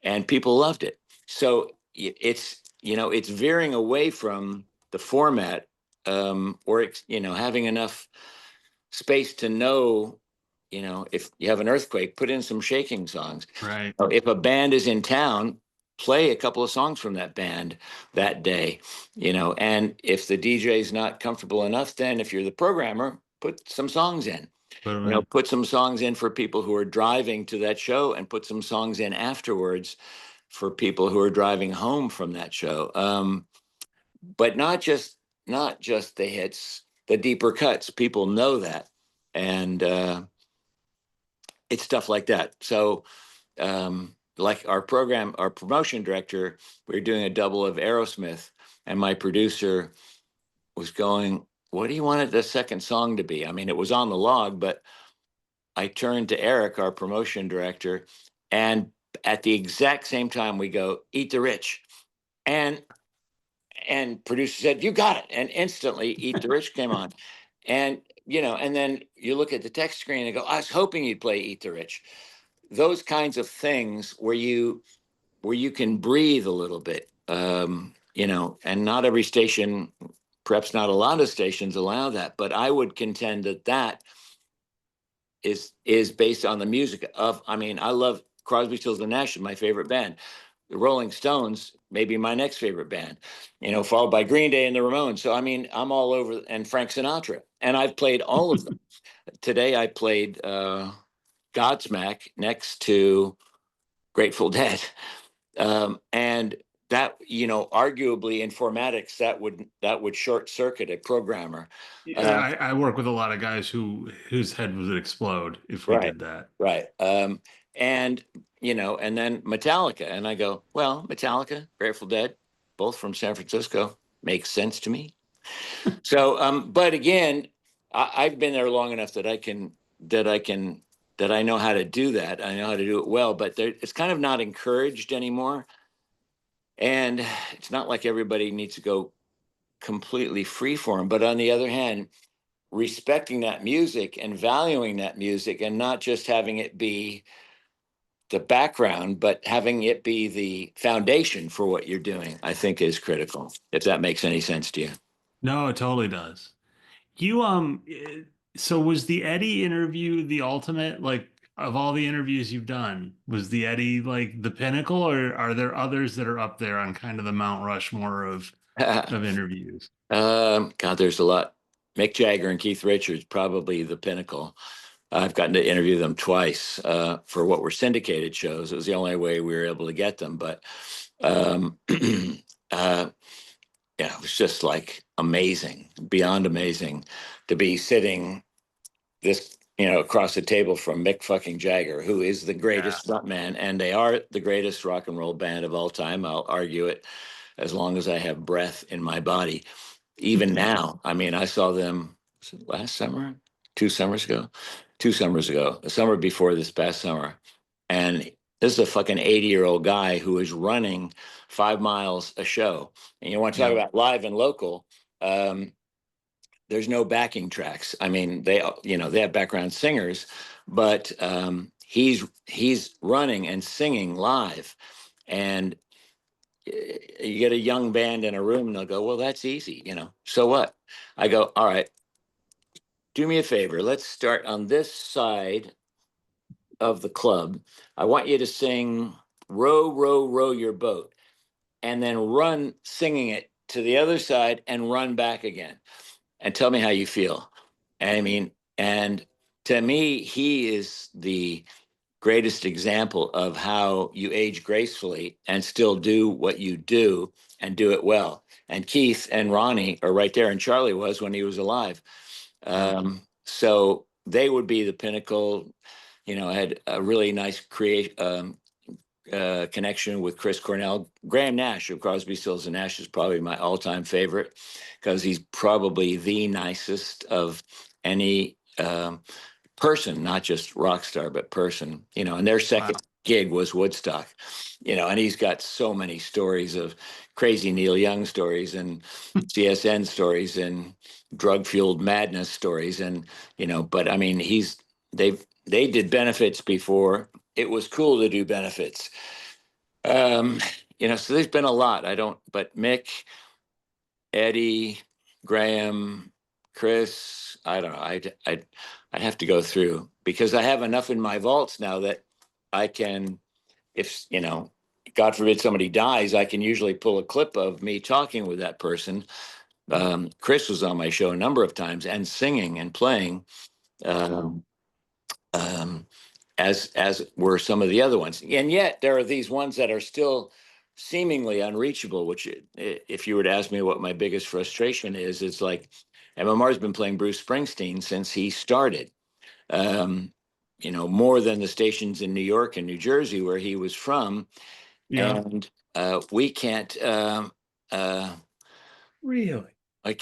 And people loved it. So it's, it's veering away from the format, or, having enough space to know, if you have an earthquake, put in some shaking songs. Right. If a band is in town, play a couple of songs from that band that day, and if the DJ is not comfortable enough, then if you're the programmer, put some songs in. Put some songs in for people who are driving to that show, and put some songs in afterwards for people who are driving home from that show. But not just the hits, the deeper cuts. People know that, and it's stuff like that. So, like our promotion director, we were doing a double of Aerosmith, and my producer was going, "What do you want the second song to be?" I mean, it was on the log, but I turned to Eric, our promotion director, and at the exact same time we go, "Eat the Rich," and producer said, "You got it," and instantly "Eat the Rich" came on, and and then you look at the text screen and go, "I was hoping you'd play Eat the Rich." Those kinds of things where you can breathe a little bit, and not every station, perhaps not a lot of stations, allow that, but I would contend that is based on the music of. I mean, I love Crosby, Stills and Nash, is my favorite band. The Rolling Stones may be my next favorite band, followed by Green Day and the Ramones. So, I mean, I'm all over, and Frank Sinatra, and I've played all of them. Today I played Godsmack next to Grateful Dead. And that, arguably in formatics, that would short circuit a programmer. Yeah, I work with a lot of guys whose head would explode if we Right, did that. right. And and then Metallica, and I go, well, Metallica, Grateful Dead, both from San Francisco, makes sense to me. So, but again, I've been there long enough that I know how to do that. I know how to do it well, but it's kind of not encouraged anymore. And it's not like everybody needs to go completely freeform. But on the other hand, respecting that music and valuing that music, and not just having it be the background, but having it be the foundation for what you're doing, I think is critical, if that makes any sense to you. No, it totally does. You so was the Eddie interview the ultimate, like, of all the interviews you've done? Was the Eddie like the pinnacle, or are there others that are up there on kind of the Mount Rushmore of interviews? God, there's a lot. Mick Jagger and Keith Richards, probably the pinnacle. I've gotten to interview them twice for what were syndicated shows. It was the only way we were able to get them. But uh, it was just like amazing, beyond amazing, to be sitting this, across the table from Mick fucking Jagger, who is the Yeah. greatest frontman, and they are the greatest rock and roll band of all time. I'll argue it as long as I have breath in my body. Even now, I mean, I saw them, was it last summer, 2 summers ago, 2 summers ago, the summer before this past summer. And this is a fucking 80-year-old guy who is running 5 miles a show. And you want to talk Yep. about live and local. There's no backing tracks. I mean, they have background singers, but he's running and singing live. And you get a young band in a room and they'll go, well, that's easy, so what? I go, all right, do me a favor. Let's start on this side of the club. I want you to sing Row, Row, Row Your Boat, and then run singing it to the other side and run back again, and tell me how you feel. I mean, and to me, he is the greatest example of how you age gracefully and still do what you do and do it well. And Keith and Ronnie are right there, and Charlie was when he was alive. So they would be the pinnacle. I had a really nice connection with Chris Cornell. Graham Nash of Crosby, Stills and Nash is probably my all-time favorite, because he's probably the nicest of any person, not just rock star, but person. And their second gig was Woodstock. And he's got so many stories of crazy Neil Young stories, and CSN stories, and drug-fueled madness stories, and but I mean, they did benefits before it was cool to do benefits. Um, so there's been a lot. But Mick, Eddie, Graham, Chris, I don't know. I'd have to go through, because I have enough in my vaults now that I can, if, God forbid somebody dies, I can usually pull a clip of me talking with that person. Chris was on my show a number of times and singing and playing, um, um, as were some of the other ones. And yet there are these ones that are still seemingly unreachable, which, if you were to ask me what my biggest frustration is, it's like MMR's been playing Bruce Springsteen since he started. More than the stations in New York and New Jersey where he was from. Yeah. And we can't. Really? I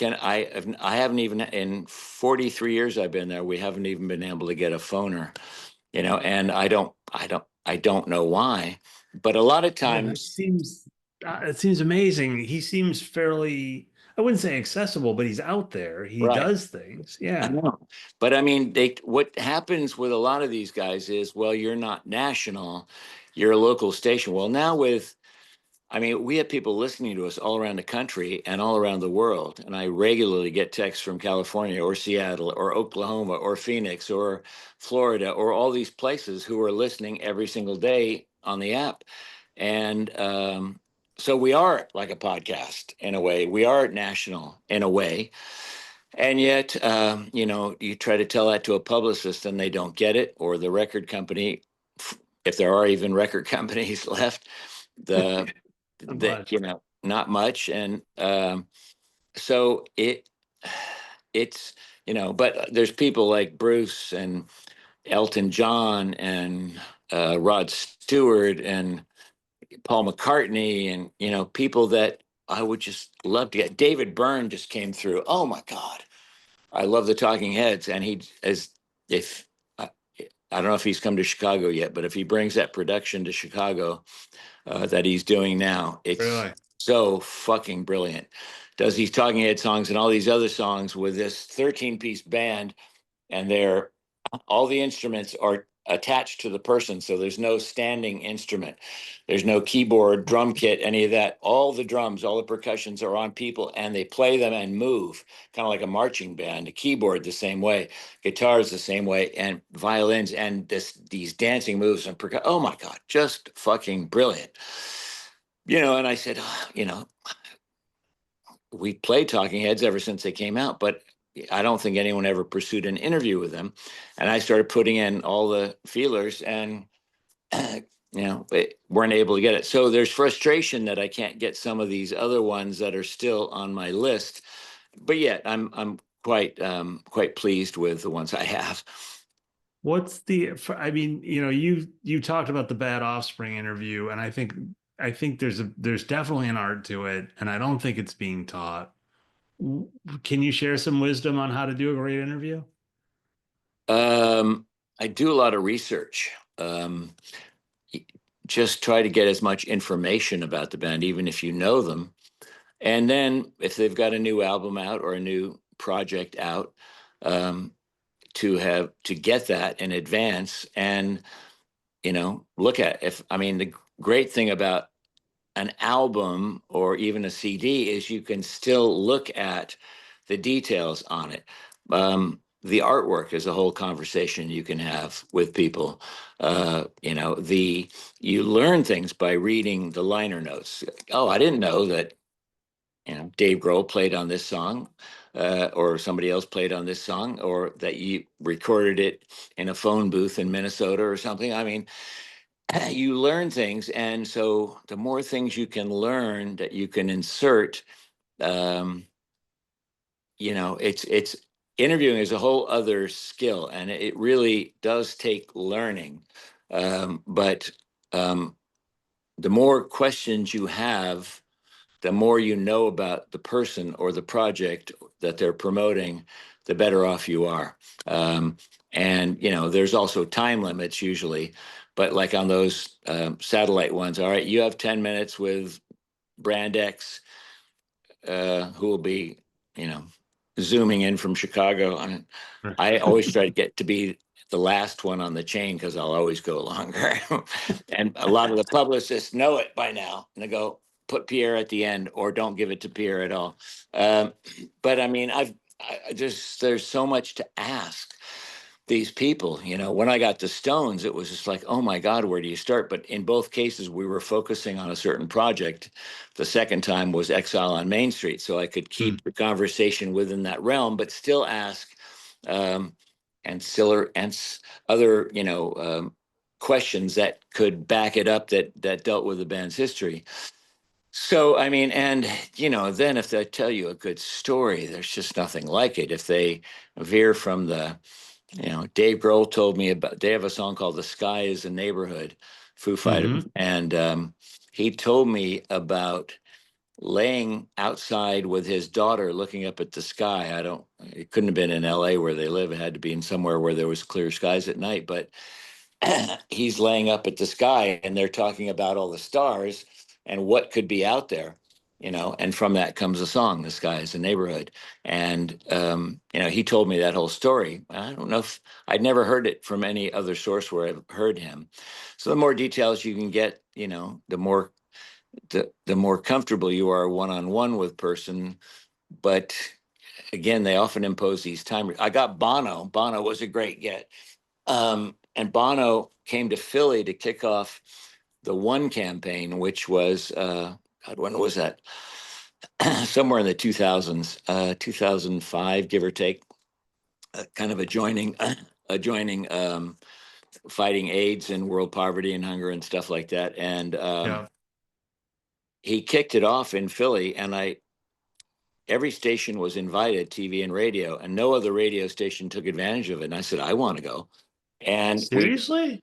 haven't even, in 43 years I've been there, we haven't even been able to get a phoner, and I don't know why, but a lot of Yeah, that times, seems it seems amazing. He seems fairly, I wouldn't say accessible, but he's out there. He right. does things. I Yeah. know. But I mean, what happens with a lot of these guys is, well, you're not national, you're a local station. Well, now we have people listening to us all around the country and all around the world. And I regularly get texts from California or Seattle or Oklahoma or Phoenix or Florida or all these places who are listening every single day on the app. And so we are like a podcast in a way. We are national in a way. And yet, you try to tell that to a publicist and they don't get it, or the record company, if there are even record companies left, the Not that much. not much. And so it's but there's people like Bruce and Elton John and Rod Stewart and Paul McCartney, and people that I would just love to get. David Byrne just came through. Oh my God, I love the Talking Heads, and he as if I don't know if he's come to Chicago yet, but if he brings that production to Chicago that he's doing now, it's Really? so fucking brilliant. Does these Talking Head songs and all these other songs with this 13-piece band, and all the instruments are attached to the person, so there's no standing instrument, there's no keyboard, drum kit, any of that. All the drums, all the percussions are on people, and they play them and move, kind of like a marching band. The keyboard the same way, guitars the same way, and violins, and these dancing moves and percussion. Oh my God, just fucking brilliant. And I said, we played Talking Heads ever since they came out, but I don't think anyone ever pursued an interview with them. And I started putting in all the feelers, and weren't able to get it. So there's frustration that I can't get some of these other ones that are still on my list. But yet I'm quite pleased with the ones I have. I mean, you talked about the Bad Offspring interview, and I think there's definitely an art to it, and I don't think it's being taught. Can you share some wisdom on how to do a great interview? I do a lot of research. Just try to get as much information about the band, even if you know them. And then if they've got a new album out or a new project out, to get that in advance, and look at, the great thing about an album or even a CD is you can still look at the details on it. The artwork is a whole conversation you can have with people. You learn things by reading the liner notes. Oh, I didn't know that Dave Grohl played on this song, or somebody else played on this song, or that you recorded it in a phone booth in Minnesota or something. You learn things. And so the more things you can learn that you can insert, um, it's interviewing is a whole other skill, and it really does take learning. But the more questions you have, the more you know about the person or the project that they're promoting, the better off you are. And there's also time limits usually, but like on those satellite ones, all right, you have 10 minutes with Brand X, who will be, zooming in from Chicago. I always try to get to be the last one on the chain because I'll always go longer. And a lot of the publicists know it by now. And they go, put Pierre at the end or don't give it to Pierre at all. But I mean, there's so much to ask these people. You know, when I got the Stones, it was just like, oh my God, where do you start? But in both cases, we were focusing on a certain project. The second time was Exile on Main Street. So I could keep the conversation within that realm, but still ask other, questions that could back it up that dealt with the band's history. So, I mean, and, then if they tell you a good story, there's just nothing like it. If they veer from Dave Grohl told me they have a song called The Sky is a Neighborhood, Foo Fighters. And he told me about laying outside with his daughter looking up at the sky. It couldn't have been in LA where they live. It had to be in somewhere where there was clear skies at night. But he's laying up at the sky and they're talking about all the stars and what could be out there, and from that comes a song, The Sky is a Neighborhood. And, he told me that whole story. I don't know if I'd never heard it from any other source where I've heard him. So the more details you can get, the more comfortable you are one-on-one with person. But again, they often impose these time. I got Bono. Bono was a great get. And Bono came to Philly to kick off the One campaign, which was, God, when was that? Somewhere in the 2000s, 2005, give or take, kind of adjoining fighting AIDS and world poverty and hunger and stuff like that. And he kicked it off in Philly, and every station was invited, TV and radio, and no other radio station took advantage of it. And I said, I want to go. And seriously?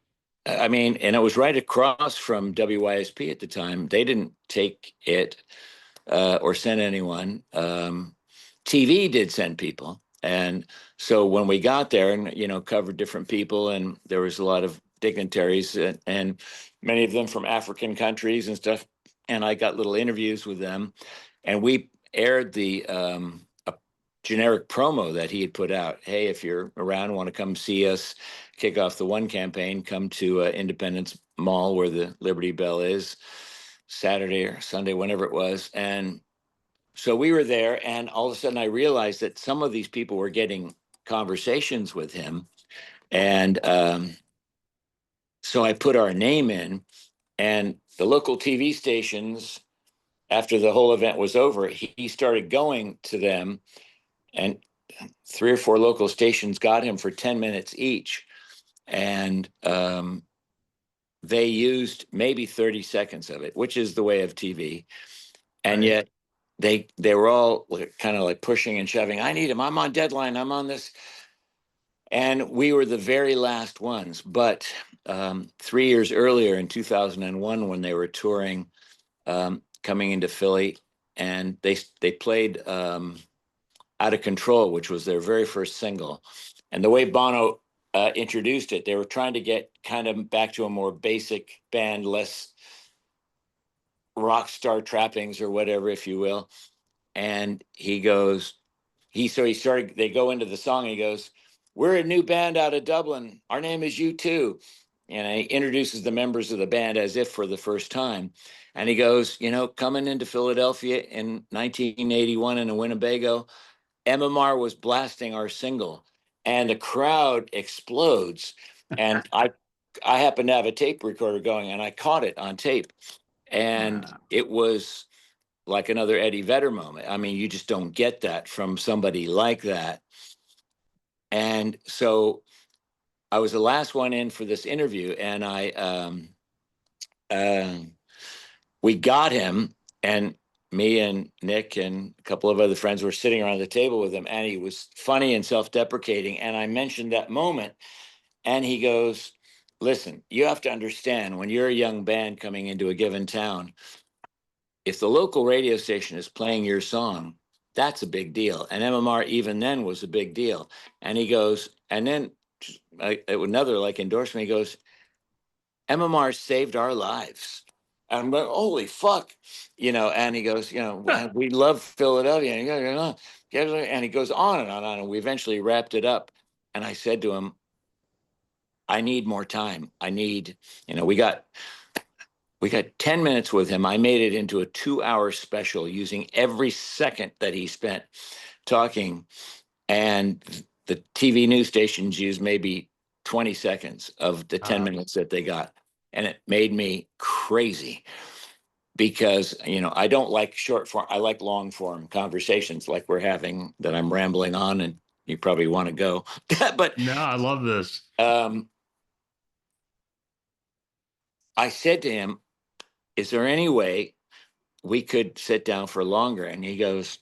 I mean, and it was right across from WYSP at the time. They didn't take it or send anyone. TV did send people. And so when we got there and, covered different people, and there was a lot of dignitaries and many of them from African countries and stuff. And I got little interviews with them. And we aired the a generic promo that he had put out. Hey, if you're around, want to come see us kick off the One campaign, come to Independence Mall where the Liberty Bell is, Saturday or Sunday, whenever it was. And so we were there, and all of a sudden I realized that some of these people were getting conversations with him. And so I put our name in, and the local TV stations, after the whole event was over, he started going to them, and 3 or 4 local stations got him for 10 minutes each. And they used maybe 30 seconds of it, which is the way of TV. And yet they were all kind of like pushing and shoving. I need him. I'm on deadline. I'm on this. And we were the very last ones. But 3 years earlier in 2001, when they were touring, coming into Philly, and they played Out of Control, which was their very first single. And the way Bono introduced it, they were trying to get kind of back to a more basic band, less rock star trappings or whatever, if you will. And he goes, they go into the song and he goes, we're a new band out of Dublin. Our name is U2. And he introduces the members of the band as if for the first time. And he goes, coming into Philadelphia in 1981 in a Winnebago, MMR was blasting our single, and the crowd explodes. And I happened to have a tape recorder going, and I caught it on tape. And it was like another Eddie Vedder moment. I mean, you just don't get that from somebody like that. And so I was the last one in for this interview, and we got him, and me and Nick and a couple of other friends were sitting around the table with him, and he was funny and self-deprecating. And I mentioned that moment, and he goes, listen, you have to understand, when you're a young band coming into a given town, if the local radio station is playing your song, that's a big deal. And MMR even then was a big deal. And he goes, and then another like endorsement, he goes, MMR saved our lives. And I'm like, holy fuck, and he goes, we love Philadelphia. And he goes on and on and on. And we eventually wrapped it up. And I said to him, I need more time. I need, we got 10 minutes with him. I made it into a 2-hour special using every second that he spent talking. And the TV news stations used maybe 20 seconds of the 10 minutes that they got. And it made me crazy because, I don't like short form. I like long form conversations like we're having that I'm rambling on, and you probably want to go. But No, I love this. I said to him, is there any way we could sit down for longer? And he goes,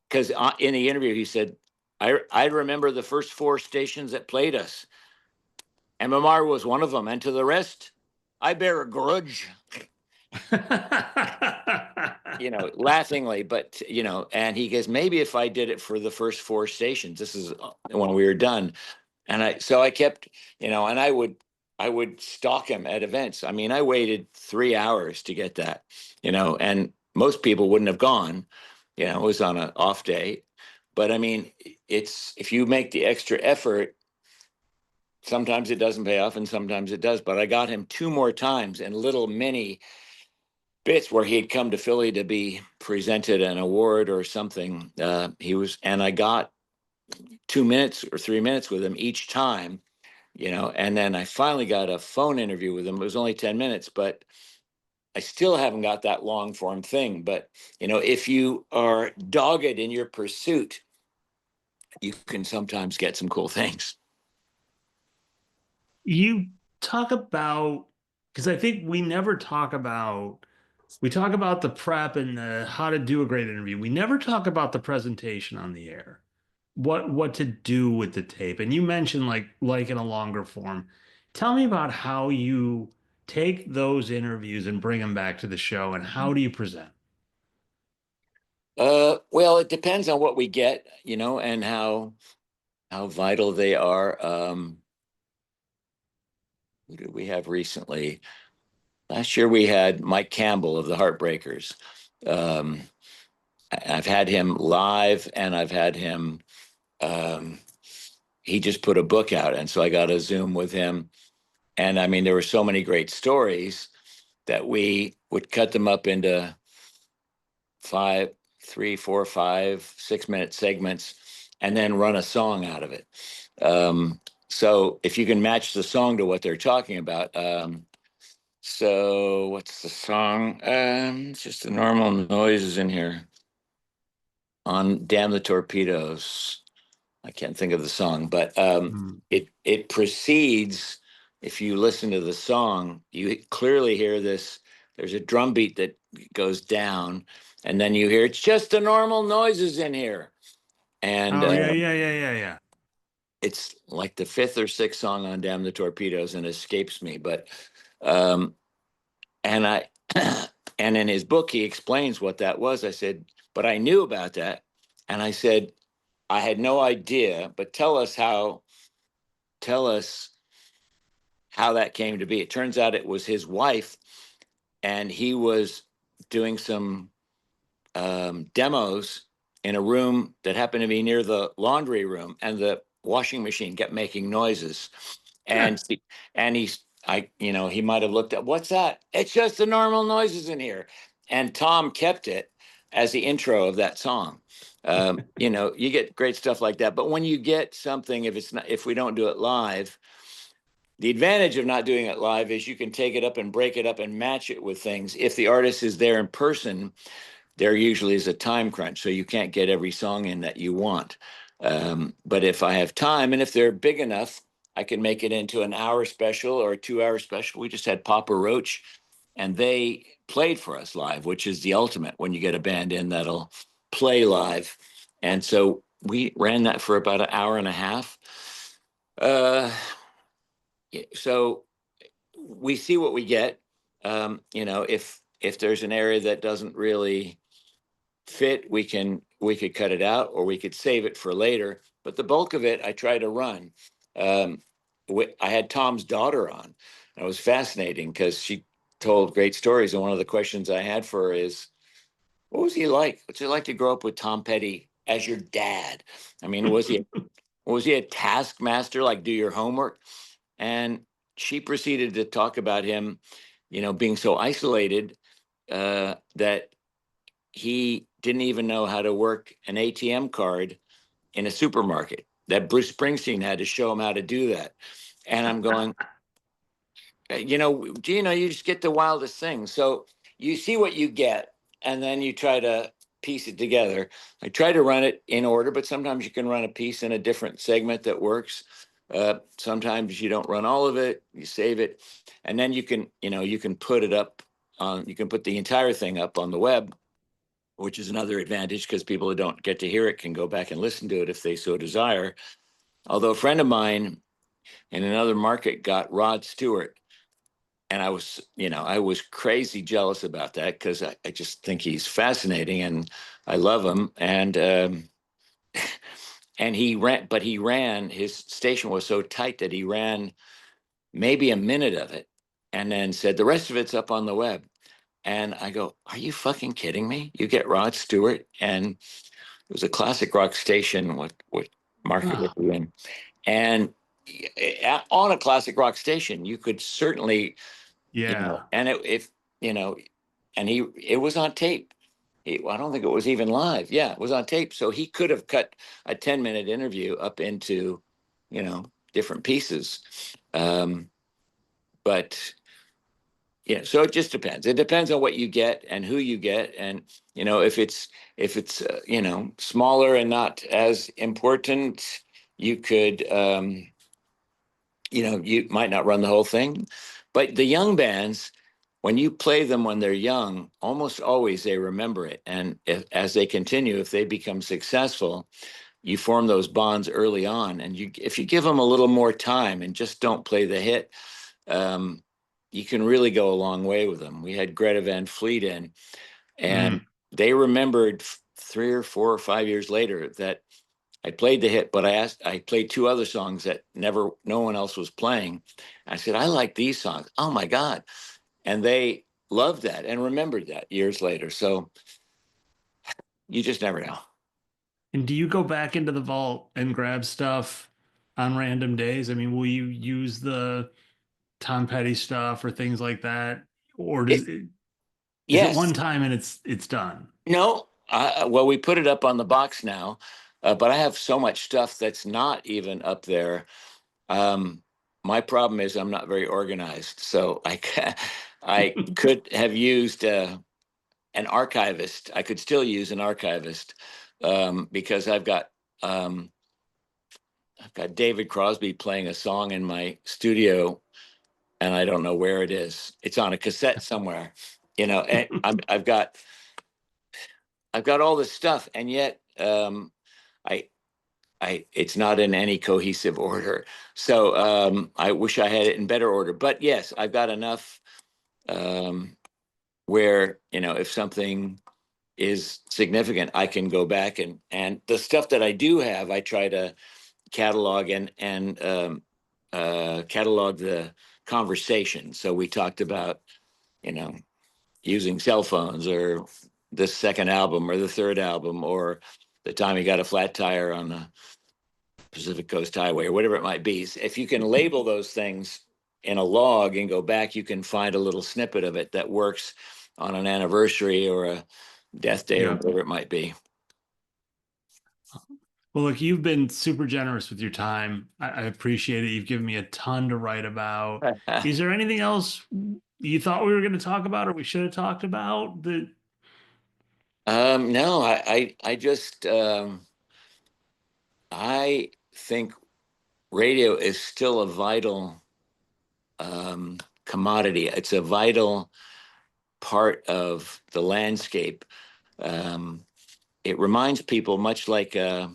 because in the interview, he said, I remember the first 4 stations that played us. MMR was one of them. And to the rest, I bear a grudge, laughingly. But, and he goes, maybe if I did it for the first 4 stations, this is when we were done. And I kept, and I would stalk him at events. I mean, I waited 3 hours to get that, and most people wouldn't have gone, it was on an off day. But I mean, if you make the extra effort, sometimes it doesn't pay off and sometimes it does. But I got him 2 more times in little mini bits where he had come to Philly to be presented an award or something. And I got 2 minutes or 3 minutes with him each time, and then I finally got a phone interview with him. It was only 10 minutes, but I still haven't got that long form thing. But, if you are dogged in your pursuit, you can sometimes get some cool things. You talk about, because I think we never talk about, we talk about the prep and how to do a great interview. We never talk about the presentation on the air, what to do with the tape. And you mentioned like in a longer form. Tell me about how you take those interviews and bring them back to the show, and how do you present? Well, it depends on what we get, and how vital they are. Who did we have recently? Last year we had Mike Campbell of the Heartbreakers. Um, I've had him live, and I've had him. He just put a book out, and so I got a Zoom with him. And I mean, there were so many great stories that we would cut them up into 5, 3, 4, 5, 6 minute segments, and then run a song out of it. So if you can match the song to what they're talking about. So what's the song? It's just the normal noises in here. On Damn the Torpedoes. I can't think of the song, but it precedes. If you listen to the song, you clearly hear this. There's a drum beat that goes down, and then you hear it's just the normal noises in here. And Oh, yeah. it's like the 5th or 6th song on Damn the Torpedoes, and escapes me. But um, and I and in his book he explains what that was. I said, but I knew about that, and I said, I had no idea, but tell us how that came to be. It turns out it was his wife, and he was doing some demos in a room that happened to be near the laundry room, and the washing machine kept making noises. And he might have looked up, what's that? It's just the normal noises in here. And Tom kept it as the intro of that song. You get great stuff like that. But when you get something, if we don't do it live, the advantage of not doing it live is you can take it up and break it up and match it with things. If the artist is there in person, there usually is a time crunch, so you can't get every song in that you want. But if I have time, and if they're big enough, I can make it into an hour special or a 2-hour special. We just had Papa Roach, and they played for us live, which is the ultimate when you get a band in that'll play live. And so we ran that for about an hour and a half. So we see what we get. If there's an area that doesn't really fit, we could cut it out, or we could save it for later. But the bulk of it, I try to run. I had Tom's daughter on. It was fascinating because she told great stories. And one of the questions I had for her is, what was he like? What's it like to grow up with Tom Petty as your dad? I mean, was he a taskmaster, like do your homework? And she proceeded to talk about him, being so isolated that he didn't even know how to work an ATM card in a supermarket, that Bruce Springsteen had to show him how to do that. And I'm going, Gino, you just get the wildest things. So you see what you get, and then you try to piece it together. I try to run it in order, but sometimes you can run a piece in a different segment that works. Sometimes you don't run all of it, you save it, and then you can put it up on, you can put the entire thing up on the web, which is another advantage because people who don't get to hear it can go back and listen to it if they so desire. Although a friend of mine in another market got Rod Stewart, and I was crazy jealous about that because I just think he's fascinating and I love him. And he ran, his station was so tight that he ran maybe a minute of it and then said, the rest of it's up on the web. And I go, are you fucking kidding me? You get Rod Stewart, and it was a classic rock station. What market were you in? And on a classic rock station, you could certainly, Yeah. and and it was on tape. I don't think it was even live. Yeah, it was on tape. So he could have cut a 10-minute interview up into, different pieces. But yeah, so it just depends. It depends on what you get and who you get, and if it's smaller and not as important, you could you might not run the whole thing. But the young bands, when you play them when they're young, almost always they remember it, and as they continue, if they become successful, you form those bonds early on, and if you give them a little more time and just don't play the hit. Um, you can really go a long way with them. We had Greta Van Fleet in, and they remembered 3 or 4 or 5 years later that I played the hit, but I played two other songs that no one else was playing. I said, I like these songs. Oh my God. And they loved that and remembered that years later. So you just never know. And do you go back into the vault and grab stuff on random days? I mean, will you use the Tom Petty stuff or things like that? Or is it Yes. one time and it's done? No. Well, we put it up on the box now, but I have so much stuff that's not even up there. My problem is I'm not very organized, so I could have used an archivist. I could still use an archivist because I've got David Crosby playing a song in my studio, and I don't know where it is. It's on a cassette somewhere, And I've got all this stuff, and yet I it's not in any cohesive order. So I wish I had it in better order. But yes, I've got enough where if something is significant, I can go back and the stuff that I do have, I try to catalog and catalog the conversation. So we talked about using cell phones, or this second album, or the third album, or the time he got a flat tire on the Pacific Coast Highway, or whatever it might be. If you can label those things in a log and go back, you can find a little snippet of it that works on an anniversary or a death day or Yeah. whatever it might be. Well, look, you've been super generous with your time. I appreciate it. You've given me a ton to write about. Is there anything else you thought we were going to talk about or we should have talked about that? No, I just I think radio is still a vital commodity. It's a vital part of the landscape. It reminds people much like a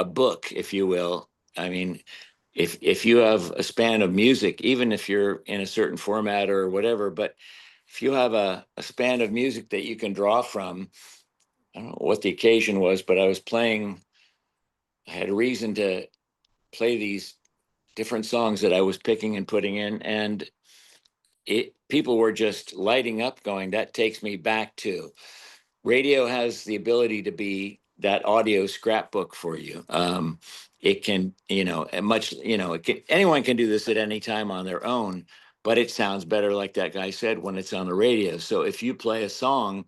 book, if you will. I mean, if you have a span of music, even if you're in a certain format or whatever, but if you have a span of music that you can draw from, I don't know what the occasion was, but I had a reason to play these different songs that I was picking and putting in, and people were just lighting up, going, that takes me back to. Radio has the ability to be that audio scrapbook for you. It can, anyone can do this at any time on their own, but it sounds better, like that guy said, when it's on the radio. So if you play a song,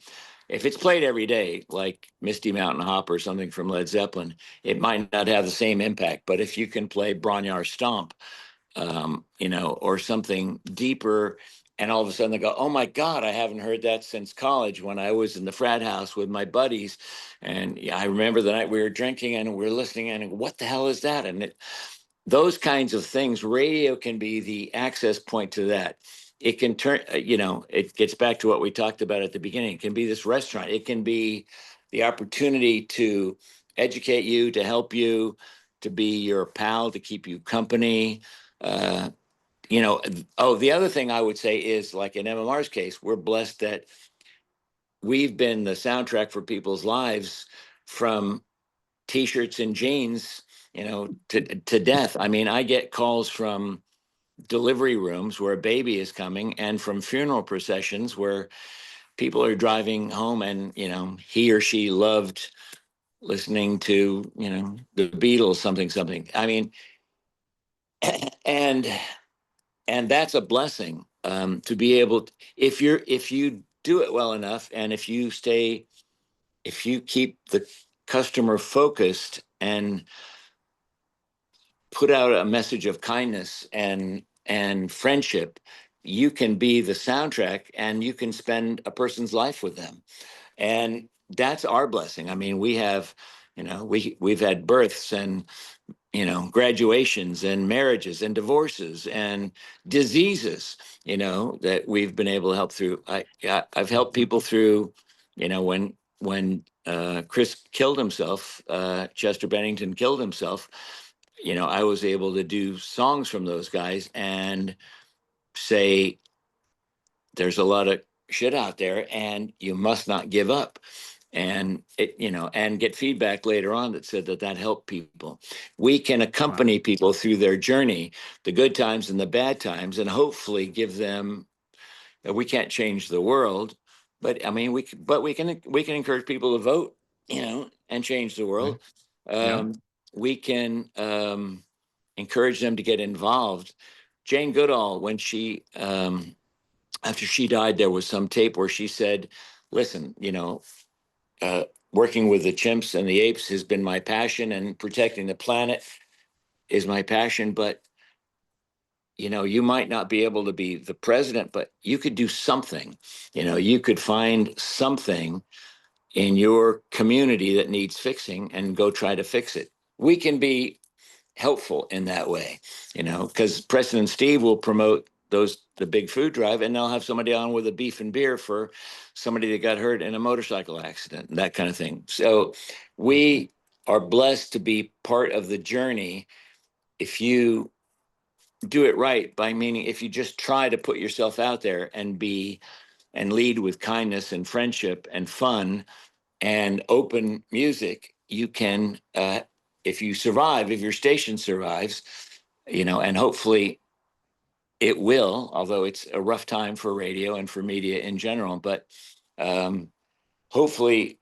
if it's played every day, like Misty Mountain Hop or something from Led Zeppelin, it might not have the same impact. But if you can play Bron-Y-Aur Stomp, or something deeper, and all of a sudden they go, "Oh my God, I haven't heard that since college when I was in the frat house with my buddies." And yeah, I remember the night we were drinking and we were listening, and what the hell is that? And those kinds of things, radio can be the access point to that. It can turn, it gets back to what we talked about at the beginning. It can be this restaurant. It can be the opportunity to educate you, to help you, to be your pal, to keep you company. Uh, the other thing I would say is, like in MMR's case, we're blessed that we've been the soundtrack for people's lives, from T-shirts and jeans, to death. I mean, I get calls from delivery rooms where a baby is coming, and from funeral processions where people are driving home, and he or she loved listening to the Beatles, something. I mean, and that's a blessing, to be able to, if you do it well enough, and if you keep the customer focused and put out a message of kindness and friendship, you can be the soundtrack, and you can spend a person's life with them. And that's our blessing. I mean, we have, we've had births and graduations and marriages and divorces and diseases, that we've been able to help through. I've helped people through, when Chris killed himself, Chester Bennington killed himself. I was able to do songs from those guys and say, there's a lot of shit out there, and you must not give up. And and get feedback later on that said that helped people. We can accompany people through their journey, the good times and the bad times, and hopefully give them. We can't change the world, but I mean, we can encourage people to vote, and change the world. Yeah. We can encourage them to get involved. Jane Goodall, when she after she died, there was some tape where she said, "Listen, working with the chimps and the apes has been my passion, and protecting the planet is my passion. But, you might not be able to be the president, but you could do something. You could find something in your community that needs fixing and go try to fix it. We can be helpful in that way, because Preston and Steve will promote the big food drive, and they'll have somebody on with a beef and beer for somebody that got hurt in a motorcycle accident, and that kind of thing. So we are blessed to be part of the journey. If you do it right, by meaning, if you just try to put yourself out there and lead with kindness and friendship and fun and open music, you can, if you survive, if your station survives, and hopefully it will, although it's a rough time for radio and for media in general, but hopefully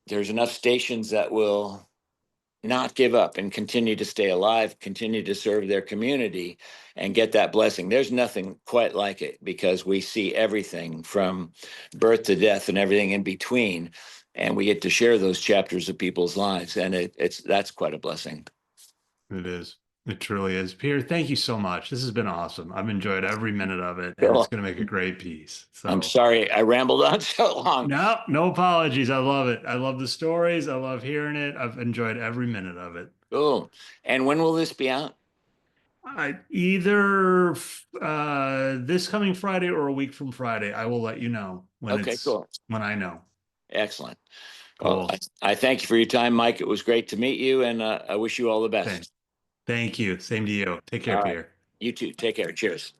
there's enough stations that will not give up and continue to stay alive, continue to serve their community, and get that blessing. There's nothing quite like it, because we see everything from birth to death and everything in between, and we get to share those chapters of people's lives, and that's quite a blessing. It is. It truly is. Pierre, thank you so much. This has been awesome. I've enjoyed every minute of it, and it's Cool. going to make a great piece. So I'm sorry I rambled on so long. no apologies. I love it. I love the stories. I love hearing it. I've enjoyed every minute of it. Cool. And when will this be out? Either this coming Friday or a week from Friday. I will let you know Okay, cool. when I know. Excellent. Cool. Well, I thank you for your time, Mike. It was great to meet you, and I wish you all the best. Thank you. Same to you. Take care, All right. Pierre. You too. Take care. Cheers.